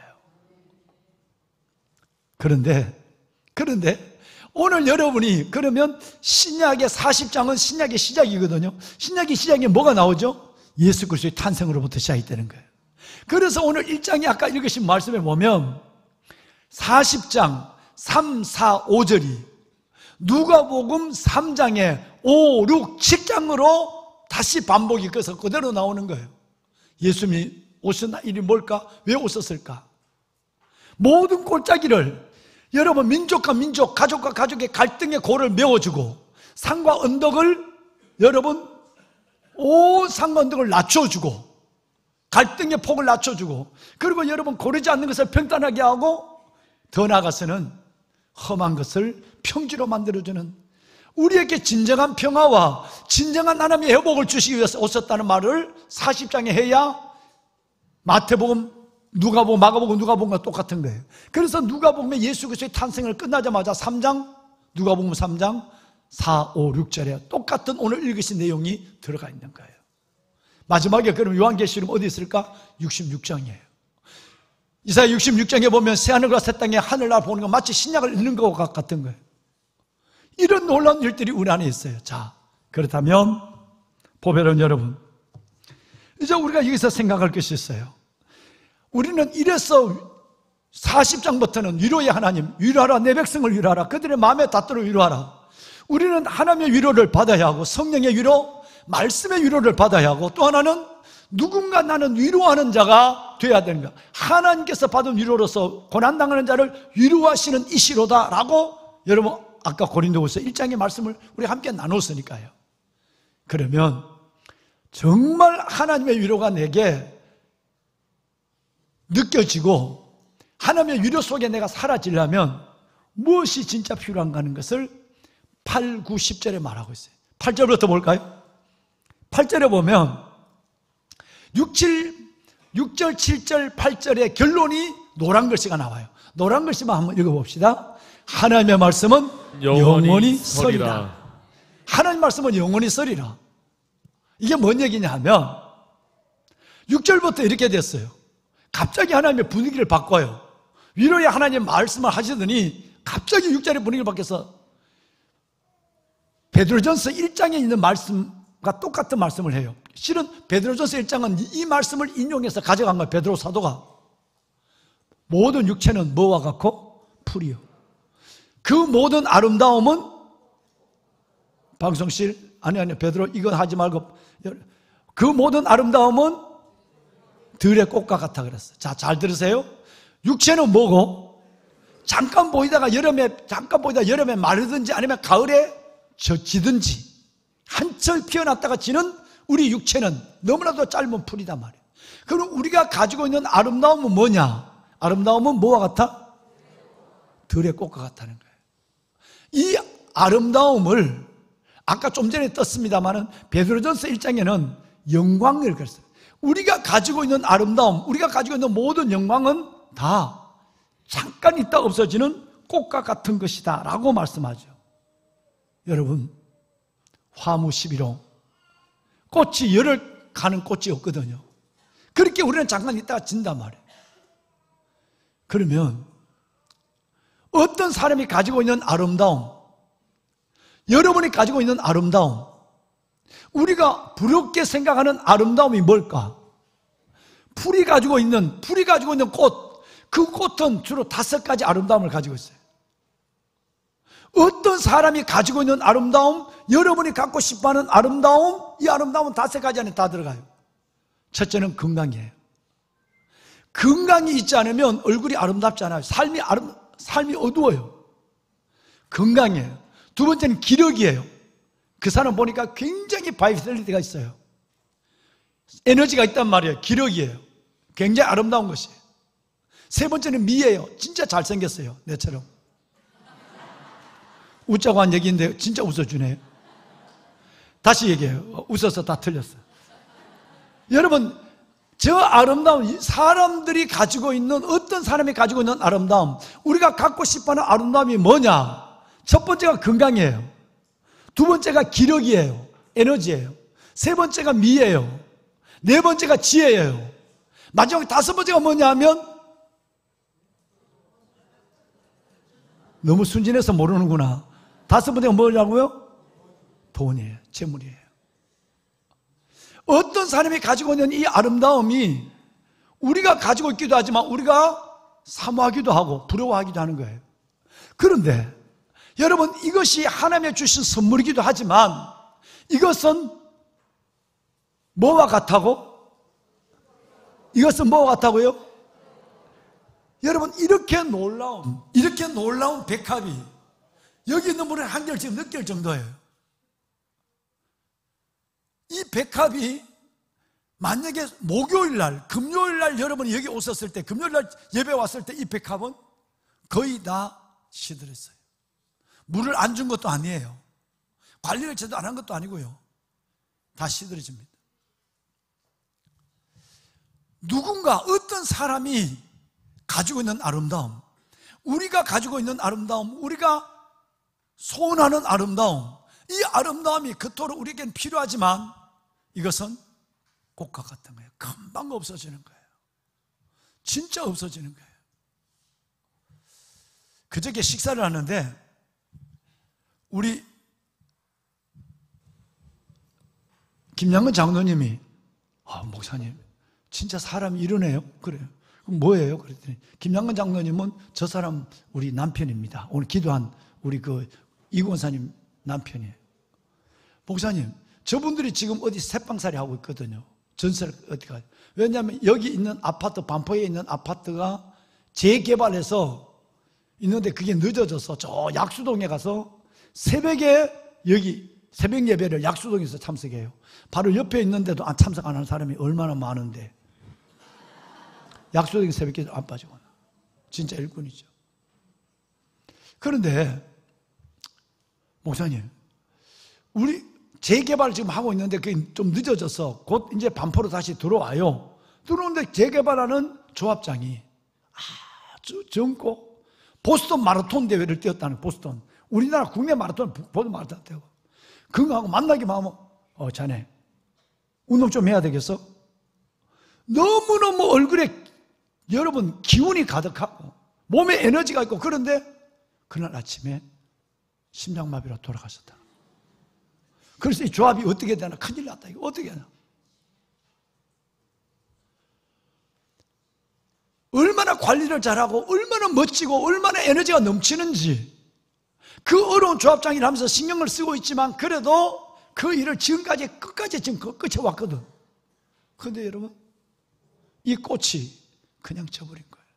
그런데 오늘 여러분이 그러면 신약의 40장은 신약의 시작이거든요. 신약의 시작에 뭐가 나오죠? 예수 그리스도의 탄생으로부터 시작이 되는 거예요. 그래서 오늘 1장이 아까 읽으신 말씀에 보면 40장 3, 4, 5절이 누가복음 3장에 5, 6, 7장으로 다시 반복이 돼서 그대로 나오는 거예요. 예수님이 오신 일이 뭘까? 왜 오셨을까? 모든 골짜기를 여러분 민족과 민족, 가족과 가족의 갈등의 고를 메워주고 산과 언덕을 여러분 온 산과 언덕을 낮춰주고 갈등의 폭을 낮춰주고 그리고 여러분 고르지 않는 것을 평탄하게 하고 더 나아가서는 험한 것을 평지로 만들어주는 우리에게 진정한 평화와 진정한 하나님의 회복을 주시기 위해서 오셨다는 말을 40장에 해야 마태복음, 누가복음, 마가복음, 누가복음과 똑같은 거예요. 그래서 누가복음의 예수 그리스도의 탄생을 끝나자마자 3장, 누가복음 3장 4, 5, 6절에 똑같은 오늘 읽으신 내용이 들어가 있는 거예요. 마지막에 그럼 요한계시록 어디 있을까? 66장이에요. 이사야 66장에 보면 새하늘과 새 땅에 하늘나라 보는 건 마치 신약을 읽는 것과 같은 거예요. 이런 놀라운 일들이 우리 안에 있어요. 자, 그렇다면 보배로운 여러분, 이제 우리가 여기서 생각할 것이 있어요. 우리는 이래서 40장부터는 위로의 하나님, 위로하라, 내 백성을 위로하라, 그들의 마음의 다투를 위로하라. 우리는 하나님의 위로를 받아야 하고 성령의 위로, 말씀의 위로를 받아야 하고 또 하나는 누군가 나는 위로하는 자가 되어야 되는 거야. 하나님께서 받은 위로로서 고난당하는 자를 위로하시는 이시로다 라고 여러분 아까 고린도후서 1장의 말씀을 우리 함께 나눴으니까요. 그러면 정말 하나님의 위로가 내게 느껴지고 하나님의 위로 속에 내가 사라지려면 무엇이 진짜 필요한가 하는 것을 8, 9, 10절에 말하고 있어요. 8절부터 볼까요? 8절에 보면 6절, 7절, 8절의 결론이 노란 글씨가 나와요. 노란 글씨만 한번 읽어봅시다. 하나님의 말씀은 영원히 서리라. 하나님의 말씀은 영원히 서리라. 이게 뭔 얘기냐 하면 6절부터 이렇게 됐어요. 갑자기 하나님의 분위기를 바꿔요. 위로의 하나님 말씀을 하시더니 갑자기 6절의 분위기를 바뀌어서 베드로전서 1장에 있는 말씀과 똑같은 말씀을 해요. 실은 베드로전서 1장은 이 말씀을 인용해서 가져간 거예요. 베드로 사도가. 모든 육체는 뭐와 같고? 풀이요. 그 모든 아름다움은 방송실 아니 베드로 이거 하지 말고 그 모든 아름다움은 들의 꽃과 같아 그랬어요. 자, 잘 들으세요. 육체는 뭐고? 잠깐 보이다가 여름에 마르든지 아니면 가을에 지든지 한철 피어났다가 지는 우리 육체는 너무나도 짧은 풀이단 말이에요. 그럼 우리가 가지고 있는 아름다움은 뭐냐? 아름다움은 뭐와 같아? 들의 꽃과 같다는 거예요. 이 아름다움을 아까 좀 전에 떴습니다마는 베드로전서 1장에는 영광을 그랬어요. 우리가 가지고 있는 아름다움, 우리가 가지고 있는 모든 영광은 다 잠깐 있다 없어지는 꽃과 같은 것이다 라고 말씀하죠. 여러분, 화무 11호 꽃이 열을 가는 꽃이 없거든요. 그렇게 우리는 잠깐 있다가 진단 말이에요. 그러면 어떤 사람이 가지고 있는 아름다움, 여러분이 가지고 있는 아름다움, 우리가 부럽게 생각하는 아름다움이 뭘까? 풀이 가지고 있는 꽃, 그 꽃은 주로 5가지 아름다움을 가지고 있어요. 어떤 사람이 가지고 있는 아름다움, 여러분이 갖고 싶어하는 아름다움, 이 아름다움은 5가지 안에 다 들어가요. 첫째는 건강이에요. 건강이 있지 않으면 얼굴이 아름답지 않아요. 삶이 어두워요. 건강이에요. 두 번째는 기력이에요. 그 사람 보니까 굉장히 바이탈리티가 있어요. 에너지가 있단 말이에요. 기력이에요. 굉장히 아름다운 것이에요. 세 번째는 미예요. 진짜 잘생겼어요. 내처럼. 웃자고 한 얘기인데 진짜 웃어주네요. 다시 얘기해요. 웃어서 다 틀렸어요. 여러분, 저 아름다움, 사람들이 가지고 있는, 어떤 사람이 가지고 있는 아름다움, 우리가 갖고 싶어하는 아름다움이 뭐냐? 첫 번째가 건강이에요. 두 번째가 기력이에요. 에너지예요. 세 번째가 미예요. 네 번째가 지혜예요. 마지막 5번째가 뭐냐 하면, 너무 순진해서 모르는구나. 5번째가 뭐냐고요? 돈이에요. 재물이에요. 어떤 사람이 가지고 있는 이 아름다움이 우리가 가지고 있기도 하지만 우리가 사모하기도 하고 부러워하기도 하는 거예요. 그런데 여러분, 이것이 하나님의 주신 선물이기도 하지만 이것은 뭐와 같다고? 이것은 뭐와 같다고요? 여러분, 이렇게 놀라운 백합이 여기 있는 분은 한 개를 지금 느낄 정도예요. 이 백합이 만약에 목요일날, 금요일날 여러분이 여기 오셨을 때, 금요일날 예배 왔을 때 이 백합은 거의 다 시들었어요. 물을 안 준 것도 아니에요. 관리를 제대로 안 한 것도 아니고요. 다 시들어집니다. 누군가, 어떤 사람이 가지고 있는 아름다움, 우리가 가지고 있는 아름다움, 우리가 소원하는 아름다움, 이 아름다움이 그토록 우리에겐 필요하지만 이것은 꽃과 같은 거예요. 금방 없어지는 거예요. 진짜 없어지는 거예요. 그저께 식사를 하는데 우리 김양근 장로님이 목사님 진짜 사람이 이러네요. 그래요. 그럼 뭐예요? 그랬더니 김양근 장로님은 저 사람 우리 남편입니다. 오늘 기도한 우리 이권사님 남편이에요. 목사님, 저분들이 지금 어디 새빵살이 하고 있거든요. 전세를 어디 가요? 왜냐하면 여기 있는 아파트, 반포에 있는 아파트가 재개발해서 있는데 그게 늦어져서 저 약수동에 가서 새벽에 여기 새벽 예배를 약수동에서 참석해요. 바로 옆에 있는데도 참석 안 하는 사람이 얼마나 많은데 약수동에 새벽에 안 빠지거나 진짜 일꾼이죠. 그런데 목사님, 우리 재개발 지금 하고 있는데 그게 좀 늦어져서 곧 이제 반포로 다시 들어와요. 들어오는데 재개발하는 조합장이 아주 젊고 보스턴 마라톤 대회를 뛰었다는, 보스턴 우리나라 국내 마라톤 보스턴 마라톤 뛰고 그거하고 만나기만 하면 자네 운동 좀 해야 되겠어? 너무너무 얼굴에 여러분 기운이 가득하고 몸에 에너지가 있고, 그런데 그날 아침에 심장마비로 돌아가셨다. 그래서 이 조합이 어떻게 되나, 큰일 났다. 이거 어떻게 하나. 얼마나 관리를 잘하고 얼마나 멋지고 얼마나 에너지가 넘치는지, 그 어려운 조합장일 하면서 신경을 쓰고 있지만 그래도 그 일을 지금까지 끝까지 지금 끝에 왔거든. 그런데 여러분, 이 꽃이 그냥 져버린 거예요.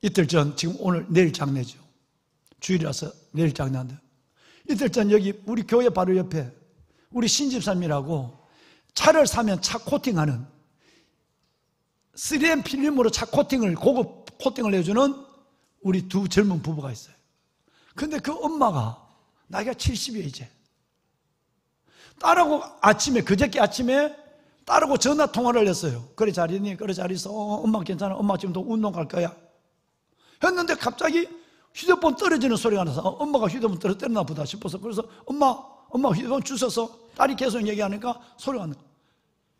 이틀 전, 지금 오늘 내일 장례죠. 주일이라서 내일 장례한다. 이틀 전 여기 우리 교회 바로 옆에 우리 신집사님이라고 차를 사면 차 코팅하는 3M 필름으로 차 코팅을, 고급 코팅을 해주는 우리 두 젊은 부부가 있어요. 근데 그 엄마가 나이가 70이에요 이제. 딸하고 아침에, 그저께 아침에 딸하고 전화 통화를 했어요. 그래 잘 있니? 그래 잘 있어. 엄마 괜찮아. 엄마 지금도 운동 갈 거야. 했는데 갑자기 휴대폰 떨어지는 소리가 나서 엄마가 휴대폰 떨어뜨렸나 보다 싶어서, 그래서 엄마 휴대폰 주워서, 딸이 계속 얘기하니까 소리가 안 나.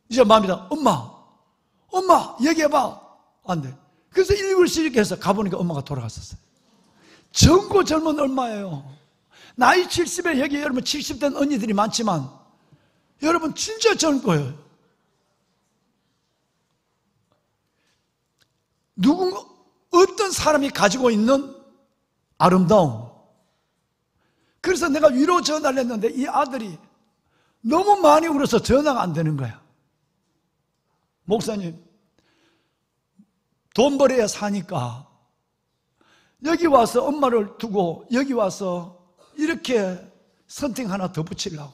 이제 마음이다. 엄마 얘기해봐. 안 돼. 그래서 1굴 해서 가보니까 엄마가 돌아갔었어요. 젊고 젊은 엄마예요. 나이 70에 여기 여러분 70된 언니들이 많지만 여러분 진짜 젊고요. 어떤 사람이 가지고 있는 아름다움. 그래서 내가 위로 전화를 했는데 이 아들이 너무 많이 울어서 전화가 안 되는 거야. 목사님, 돈 벌어야 사니까 여기 와서 엄마를 두고 여기 와서 이렇게 선택 하나 더 붙이려고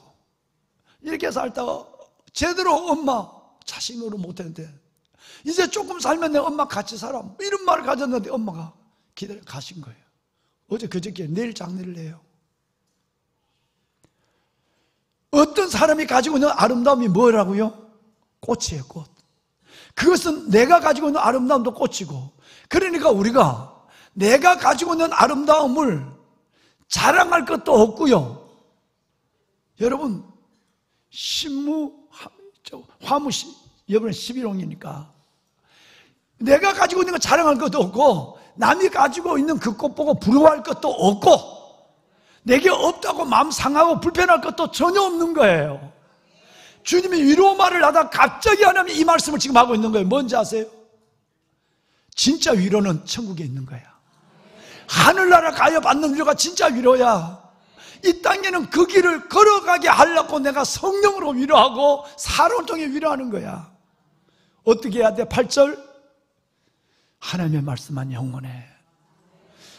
이렇게 살다가 제대로 엄마 자신으로 못했는데 이제 조금 살면 내 엄마 같이 살아, 이런 말을 가졌는데 엄마가 기다려 가신 거예요. 어제 그저께 내일 장례를 해요. 어떤 사람이 가지고 있는 아름다움이 뭐라고요? 꽃이에요, 꽃. 그것은 내가 가지고 있는 아름다움도 꽃이고, 그러니까 우리가 내가 가지고 있는 아름다움을 자랑할 것도 없고요. 여러분, 화무시, 이번에 11홍이니까 내가 가지고 있는 거 자랑할 것도 없고, 남이 가지고 있는 그 꽃 보고 부러워할 것도 없고, 내게 없다고 마음 상하고 불편할 것도 전혀 없는 거예요. 주님이 위로 말을 하다 갑자기 하나님 이 말씀을 지금 하고 있는 거예요. 뭔지 아세요? 진짜 위로는 천국에 있는 거야. 하늘나라 가야 받는 위로가 진짜 위로야. 이 땅에는 그 길을 걸어가게 하려고 내가 성령으로 위로하고 사람을 통해 위로하는 거야. 어떻게 해야 돼? 8절, 하나님의 말씀만 영원해.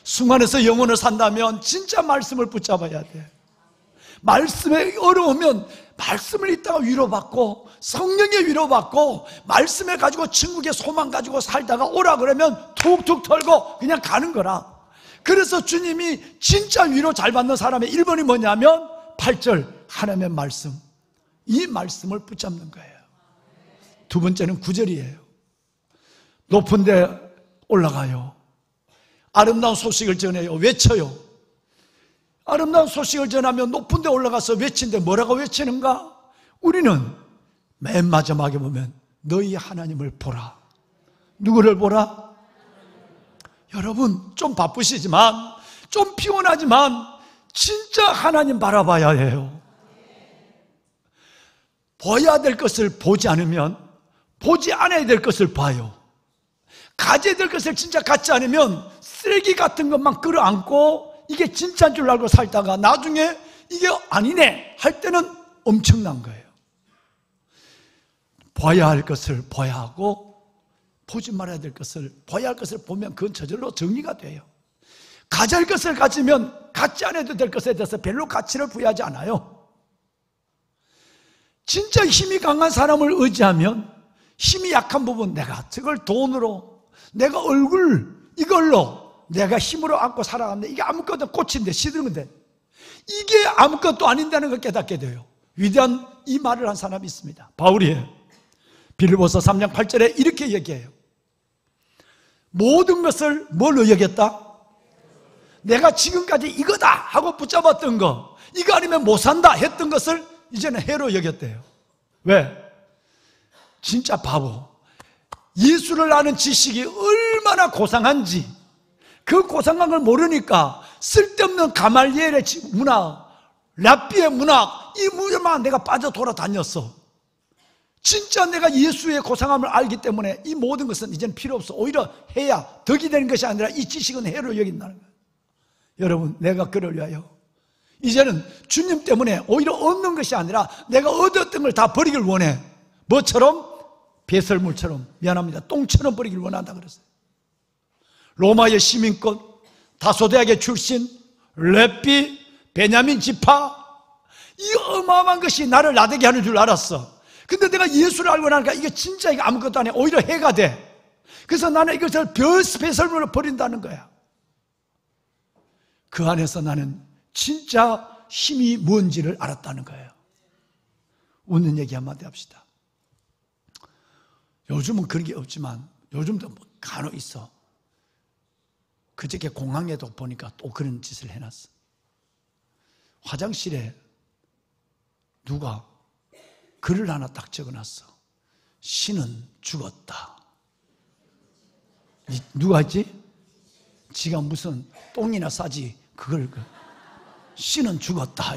순간에서 영혼을 산다면 진짜 말씀을 붙잡아야 돼. 말씀에 어려우면 말씀을 읽다가 위로받고, 성령에 위로받고, 말씀에 가지고 천국의 소망 가지고 살다가 오라 그러면 툭툭 털고 그냥 가는 거라. 그래서 주님이 진짜 위로 잘 받는 사람의 1번이 뭐냐면 8절, 하나님의 말씀. 이 말씀을 붙잡는 거예요. 두 번째는 9절이에요. 높은 데 올라가요. 아름다운 소식을 전해요. 외쳐요. 아름다운 소식을 전하면 높은 데 올라가서 외치는데 뭐라고 외치는가? 우리는 맨 마지막에 보면 너희 하나님을 보라. 누구를 보라? 여러분, 좀 바쁘시지만, 좀 피곤하지만 진짜 하나님 바라봐야 해요. 봐야 될 것을 보지 않으면 보지 않아야 될 것을 봐요. 가져야 될 것을 진짜 갖지 않으면 쓰레기 같은 것만 끌어안고 이게 진짜인 줄 알고 살다가 나중에 이게 아니네 할 때는 엄청난 거예요. 봐야 할 것을 봐야 하고 보지 말아야 될 것을, 봐야 할 것을 보면 그건 저절로 정리가 돼요. 가져야 할 것을 가지면 갖지 않아도 될 것에 대해서 별로 가치를 부여하지 않아요. 진짜 힘이 강한 사람을 의지하면 힘이 약한 부분, 내가 저걸 돈으로, 내가 얼굴 이걸로 내가 힘으로 안고 살아가는데 이게 아무것도 꽃인데 시드는데 이게 아무것도 아닌다는 걸 깨닫게 돼요. 위대한 이 말을 한 사람이 있습니다. 바울이에요. 빌립보서 3장 8절에 이렇게 얘기해요. 모든 것을 뭘로 여겼다? 내가 지금까지 이거다 하고 붙잡았던 거, 이거 아니면 못 산다 했던 것을 이제는 해로 여겼대요. 왜? 진짜 바보. 예수를 아는 지식이 얼마나 고상한지, 그 고상한 걸 모르니까 쓸데없는 가말리엘의 문학, 랍비의 문학, 이 문화만 내가 빠져 돌아다녔어. 진짜 내가 예수의 고상함을 알기 때문에 이 모든 것은 이제는 필요 없어. 오히려 해야 덕이 되는 것이 아니라 이 지식은 해로 여긴다는 거예요. 여러분, 내가 그를 위하여 이제는 주님 때문에 오히려 얻는 것이 아니라 내가 얻었던 걸 다 버리길 원해. 뭐처럼? 배설물처럼, 미안합니다, 똥처럼 버리길 원한다 그랬어요. 로마의 시민권, 다소대학의 출신, 렙비, 베냐민 지파, 이 어마어마한 것이 나를 나대게 하는 줄 알았어. 근데 내가 예수를 알고 나니까 이게 진짜 이게 아무것도 아니야. 오히려 해가 돼. 그래서 나는 이것을 배설물로 버린다는 거야. 그 안에서 나는 진짜 힘이 뭔지를 알았다는 거예요. 웃는 얘기 한마디 합시다. 요즘은 그런 게 없지만 요즘도 뭐 간혹 있어. 그저께 공항에도 보니까 또 그런 짓을 해놨어. 화장실에 누가 글을 하나 딱 적어놨어. 신은 죽었다. 누가 했지? 지가 무슨 똥이나 싸지 그걸 신은 죽었다.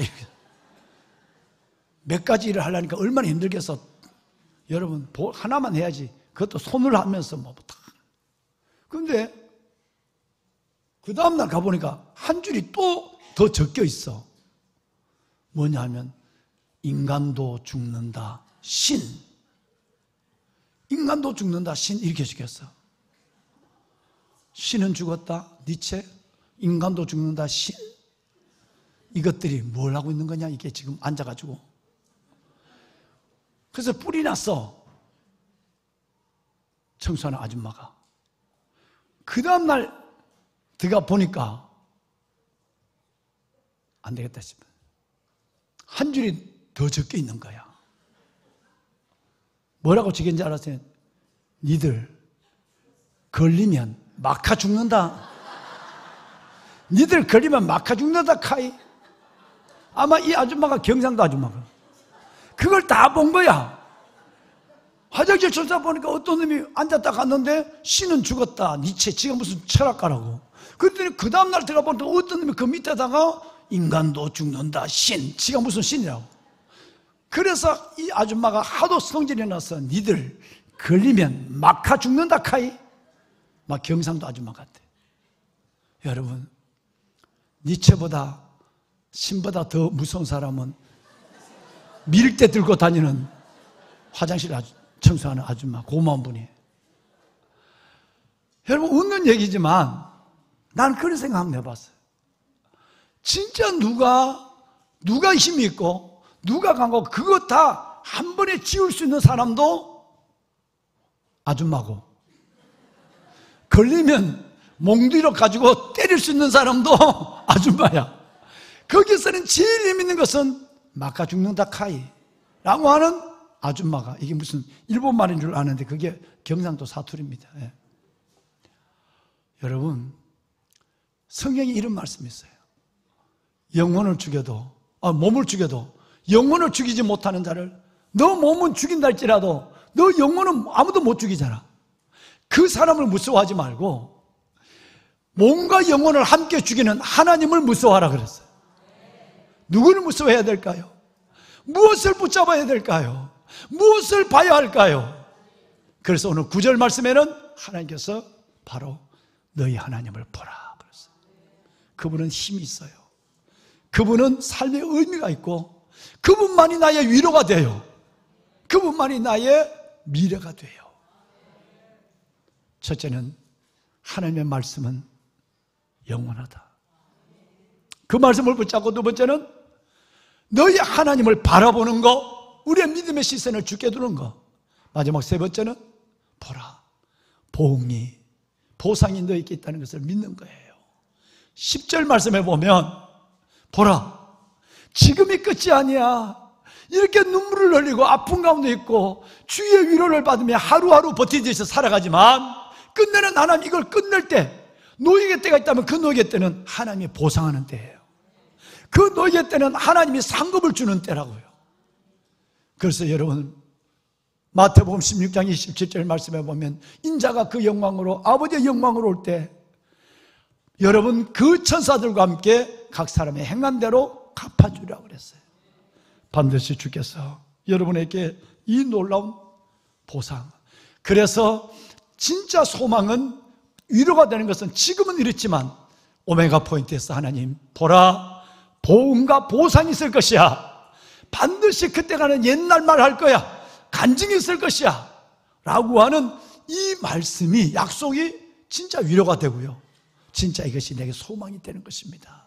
몇 가지 일을 하려니까 얼마나 힘들겠어. 여러분 하나만 해야지. 그것도 손을 하면서 뭐 다. 그런데 그 다음날 가보니까 한 줄이 또 더 적혀 있어. 뭐냐 하면 인간도 죽는다 신. 인간도 죽는다 신 이렇게 적혔어. 신은 죽었다 니체, 인간도 죽는다 신. 이것들이 뭘 하고 있는 거냐 이게 지금 앉아가지고. 그래서 뿔이 났어. 청소하는 아줌마가. 그 다음날 들어가 보니까 안 되겠다 싶어. 한 줄이 더 적혀 있는 거야. 뭐라고 적힌지 알았어요? 니들 걸리면 막아 죽는다. 니들 걸리면 막아 죽는다 카이. 아마 이 아줌마가 경상도 아줌마가 그걸 다 본 거야. 화장실 조사 보니까 어떤 놈이 앉았다 갔는데 신은 죽었다 니체, 지가 무슨 철학가라고. 그랬더니 그 다음날 들어가 보니까 어떤 놈이 그 밑에다가 인간도 죽는다 신, 지가 무슨 신이라고. 그래서 이 아줌마가 하도 성질이 나서 니들 걸리면 막아 죽는다 카이. 막 경상도 아줌마 같아. 여러분 니체보다 신보다 더 무서운 사람은 밀대 들고 다니는 화장실 청소하는 아줌마, 고마운 분이. 여러분 웃는 얘기지만 난 그런 생각 한번 해봤어요. 진짜 누가 힘이 있고 누가 강하고 그거 다 한 번에 지울 수 있는 사람도 아줌마고, 걸리면 몽둥이로 가지고 때릴 수 있는 사람도 아줌마야. 거기서는 제일 힘있는 것은 막아 죽는다 카이 라고 하는 아줌마가, 이게 무슨 일본 말인 줄 아는데 그게 경상도 사투리입니다. 예. 여러분 성경에 이런 말씀이 있어요. 영혼을 죽여도 몸을 죽여도 영혼을 죽이지 못하는 자를, 너 몸은 죽인다 할지라도 너 영혼은 아무도 못 죽이잖아. 그 사람을 무서워하지 말고 몸과 영혼을 함께 죽이는 하나님을 무서워하라 그랬어요. 누구를 무서워해야 될까요? 무엇을 붙잡아야 될까요? 무엇을 봐야 할까요? 그래서 오늘 9절 말씀에는 하나님께서 바로 너희 하나님을 보라 그랬어요. 그분은 힘이 있어요. 그분은 삶의 의미가 있고 그분만이 나의 위로가 돼요. 그분만이 나의 미래가 돼요. 첫째는 하나님의 말씀은 영원하다. 그 말씀을 붙잡고 두 번째는 너희 하나님을 바라보는 거, 우리의 믿음의 시선을 주게 두는 거. 마지막 세 번째는 보라, 보상이 너희에게 있다는 것을 믿는 거예요. 10절 말씀에 보면 보라, 지금이 끝이 아니야. 이렇게 눈물을 흘리고 아픈 가운데 있고 주의 위로를 받으며 하루하루 버티듯이 살아가지만 끝내는 하나님, 이걸 끝낼 때 노예의 때가 있다면 그 노예의 때는 하나님이 보상하는 때예요. 그 노예의 때는 하나님이 상급을 주는 때라고요. 그래서 여러분 마태복음 16장 27절 말씀에 보면 인자가 그 영광으로, 아버지의 영광으로 올 때 여러분 그 천사들과 함께 각 사람의 행한 대로 갚아주라고 그랬어요. 반드시 주께서 여러분에게 이 놀라운 보상. 그래서 진짜 소망은, 위로가 되는 것은 지금은 이렇지만 오메가 포인트에서 하나님 보라, 보응과 보상이 있을 것이야. 반드시 그때가는 옛날 말 할 거야. 간증이 있을 것이야 라고 하는 이 말씀이, 약속이 진짜 위로가 되고요, 진짜 이것이 내게 소망이 되는 것입니다.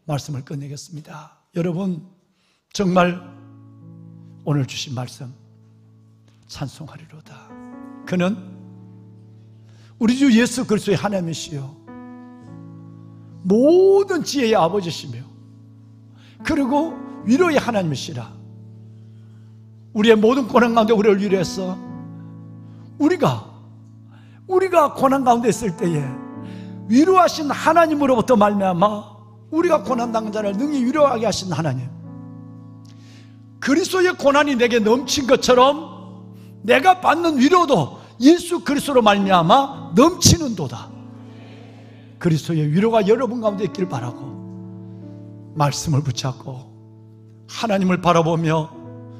말씀을 끝내겠습니다. 여러분 정말 오늘 주신 말씀 찬송하리로다. 그는 우리 주 예수 그리스도의 하나님이시요 모든 지혜의 아버지시며 그리고 위로의 하나님이시라. 우리의 모든 고난 가운데 우리를 위로했어. 우리가 고난 가운데 있을 때에 위로하신 하나님으로부터 말미암아 우리가 고난당한 자를 능히 위로하게 하신 하나님, 그리스도의 고난이 내게 넘친 것처럼 내가 받는 위로도 예수 그리스도로 말미암아 넘치는도다. 그리스도의 위로가 여러분 가운데 있길 바라고 말씀을 붙잡고 하나님을 바라보며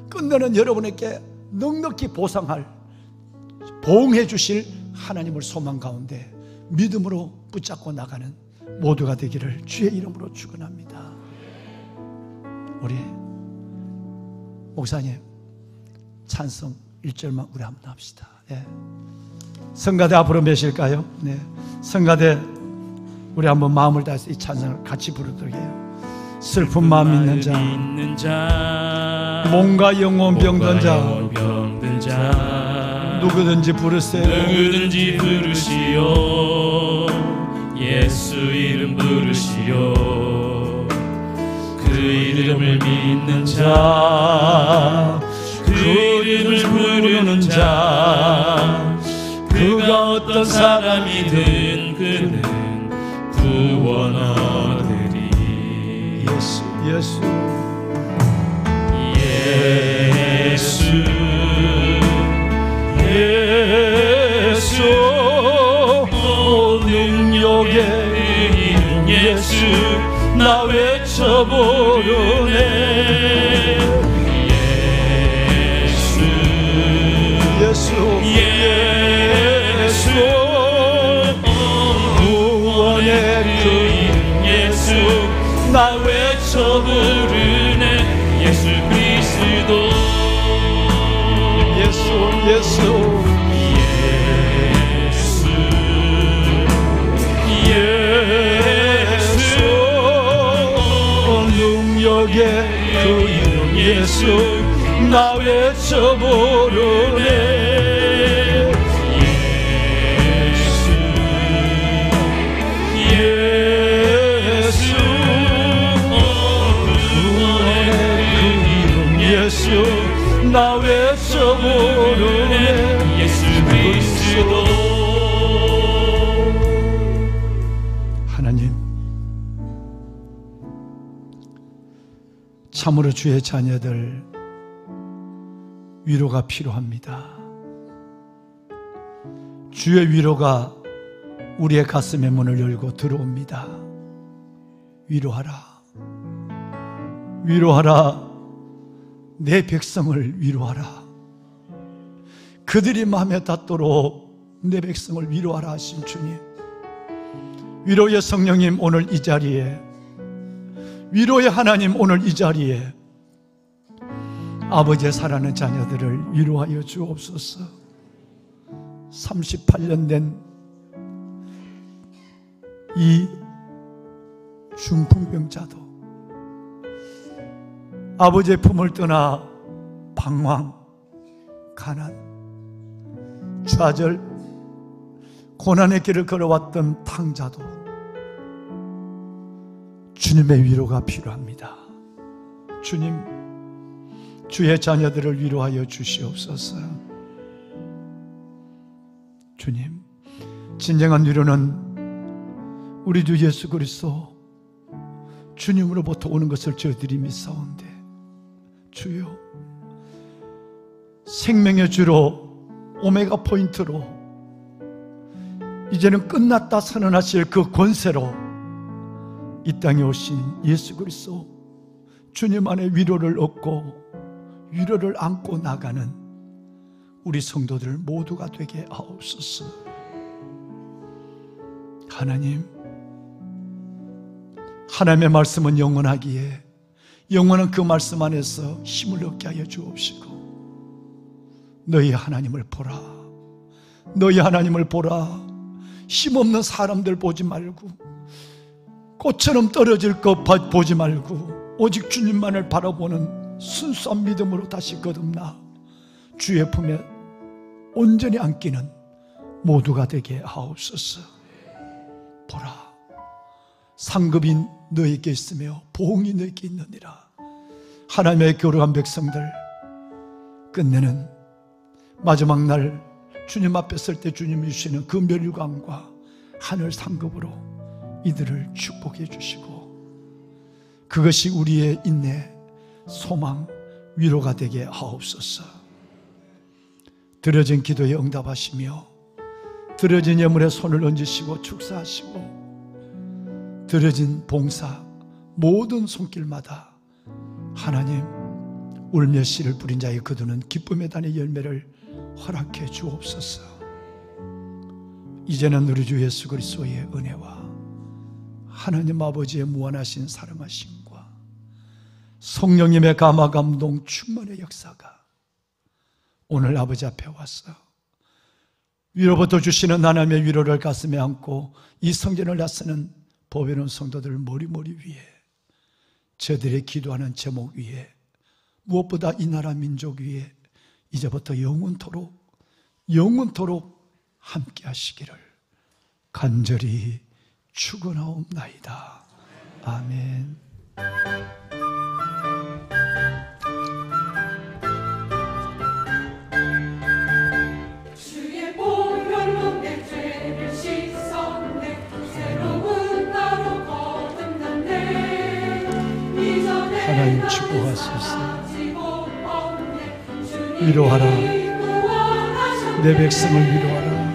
끝내는 여러분에게 넉넉히 보응해 주실 하나님을 소망 가운데 믿음으로 붙잡고 나가는 모두가 되기를 주의 이름으로 축원합니다. 우리 목사님 찬송 1절만 우리 한번 합시다. 예. 성가대 앞으로 me실까요? 네. 성가대 우리 한번 마음을 다해서 이 찬송을 같이 부르도록 해요. 슬픈 마음 있는 자, 몸과 영혼 병든 자, 누구든지 부르세요. 누구든지 부르시오. 예수 이름 부르시오. 그 이름을 믿는 자, 그 이름을 부르는 자, 그가 어떤 사람이든 그는 구원 얻으리. 예수 예수 능력의 이름 예수 나 외쳐보려네. 예수 구원의 그 이름 예수 나 외쳐부르네. 예수 그리스도 예수 능력의 그 이름 예수 나 외쳐부르네. 예수 나 외쳐부르네. 예수 그리스도. 하나님, 참으로 주의 자녀들 위로가 필요합니다. 주의 위로가 우리의 가슴의 문을 열고 들어옵니다. 위로하라. 내 백성을 위로하라. 그들이 마음에 닿도록 내 백성을 위로하라 하신 주님, 위로의 성령님 오늘 이 자리에, 위로의 하나님 오늘 이 자리에 아버지의 사랑하는 자녀들을 위로하여 주옵소서. 38년 된 이 중풍병자도 아버지의 품을 떠나 방황, 가난, 좌절, 고난의 길을 걸어왔던 탕자도 주님의 위로가 필요합니다. 주님, 주의 자녀들을 위로하여 주시옵소서. 주님, 진정한 위로는 우리 주 예수 그리스도 주님으로부터 오는 것을 저희들이 믿사온데, 주여, 생명의 주로 오메가 포인트로 이제는 끝났다 선언하실 그 권세로 이 땅에 오신 예수 그리스도 주님 안에 위로를 얻고 위로를 안고 나가는 우리 성도들 모두가 되게 하옵소서. 하나님의 말씀은 영원하기에 영원한 그 말씀 안에서 힘을 얻게 하여 주옵시고, 너희 하나님을 보라. 너희 하나님을 보라. 힘없는 사람들 보지 말고, 꽃처럼 떨어질 것 보지 말고, 오직 주님만을 바라보는 순수한 믿음으로 다시 거듭나 주의 품에 온전히 안기는 모두가 되게 하옵소서. 보라, 상급이 너에게 있으며 보응이 너에게 있느니라. 하나님의 거룩한 백성들, 끝내는 마지막 날 주님 앞에 설 때 주님이 주시는 그 멸류관과 하늘 상급으로 이들을 축복해 주시고, 그것이 우리의 인내, 소망, 위로가 되게 하옵소서. 드려진 기도에 응답하시며 드려진 예물에 손을 얹으시고 축사하시고, 드려진 봉사 모든 손길마다 하나님 울며 씨를 뿌린 자의 거두는 기쁨의 단의 열매를 허락해 주옵소서. 이제는 우리 주 예수 그리스도의 은혜와 하나님 아버지의 무한하신 사랑하심과 성령님의 감화 감동 충만의 역사가 오늘 아버지 앞에 와서 위로부터 주시는 하나님의 위로를 가슴에 안고 이 성전을 나서는 보배로운 성도들 머리머리 위에, 저들의 기도하는 제목 위에, 무엇보다 이 나라 민족 위에 이제부터 영원토록 함께 하시기를 간절히 축원하옵나이다. 아멘. 주의 보혈로 내 죄를 씻었네. 새로운 나로 거듭났네. 이전에 하나님 축복하소서. 위로하라. 내 백성을 위로하라.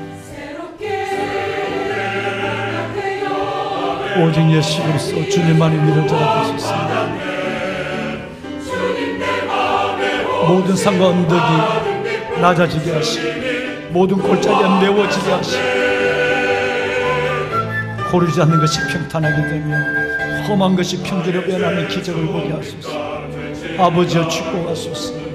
오직 예수 그리스도 주님만이 위로자가 되셨습니다. 모든 산과 언덕이 낮아지게 하시고 모든 골짜기가 메워지게 하시고 고르지 않는 것이 평탄하게 되며 험한 것이 평지로 변하는 기적을 보게 하소서. 아버지여 축복하소서.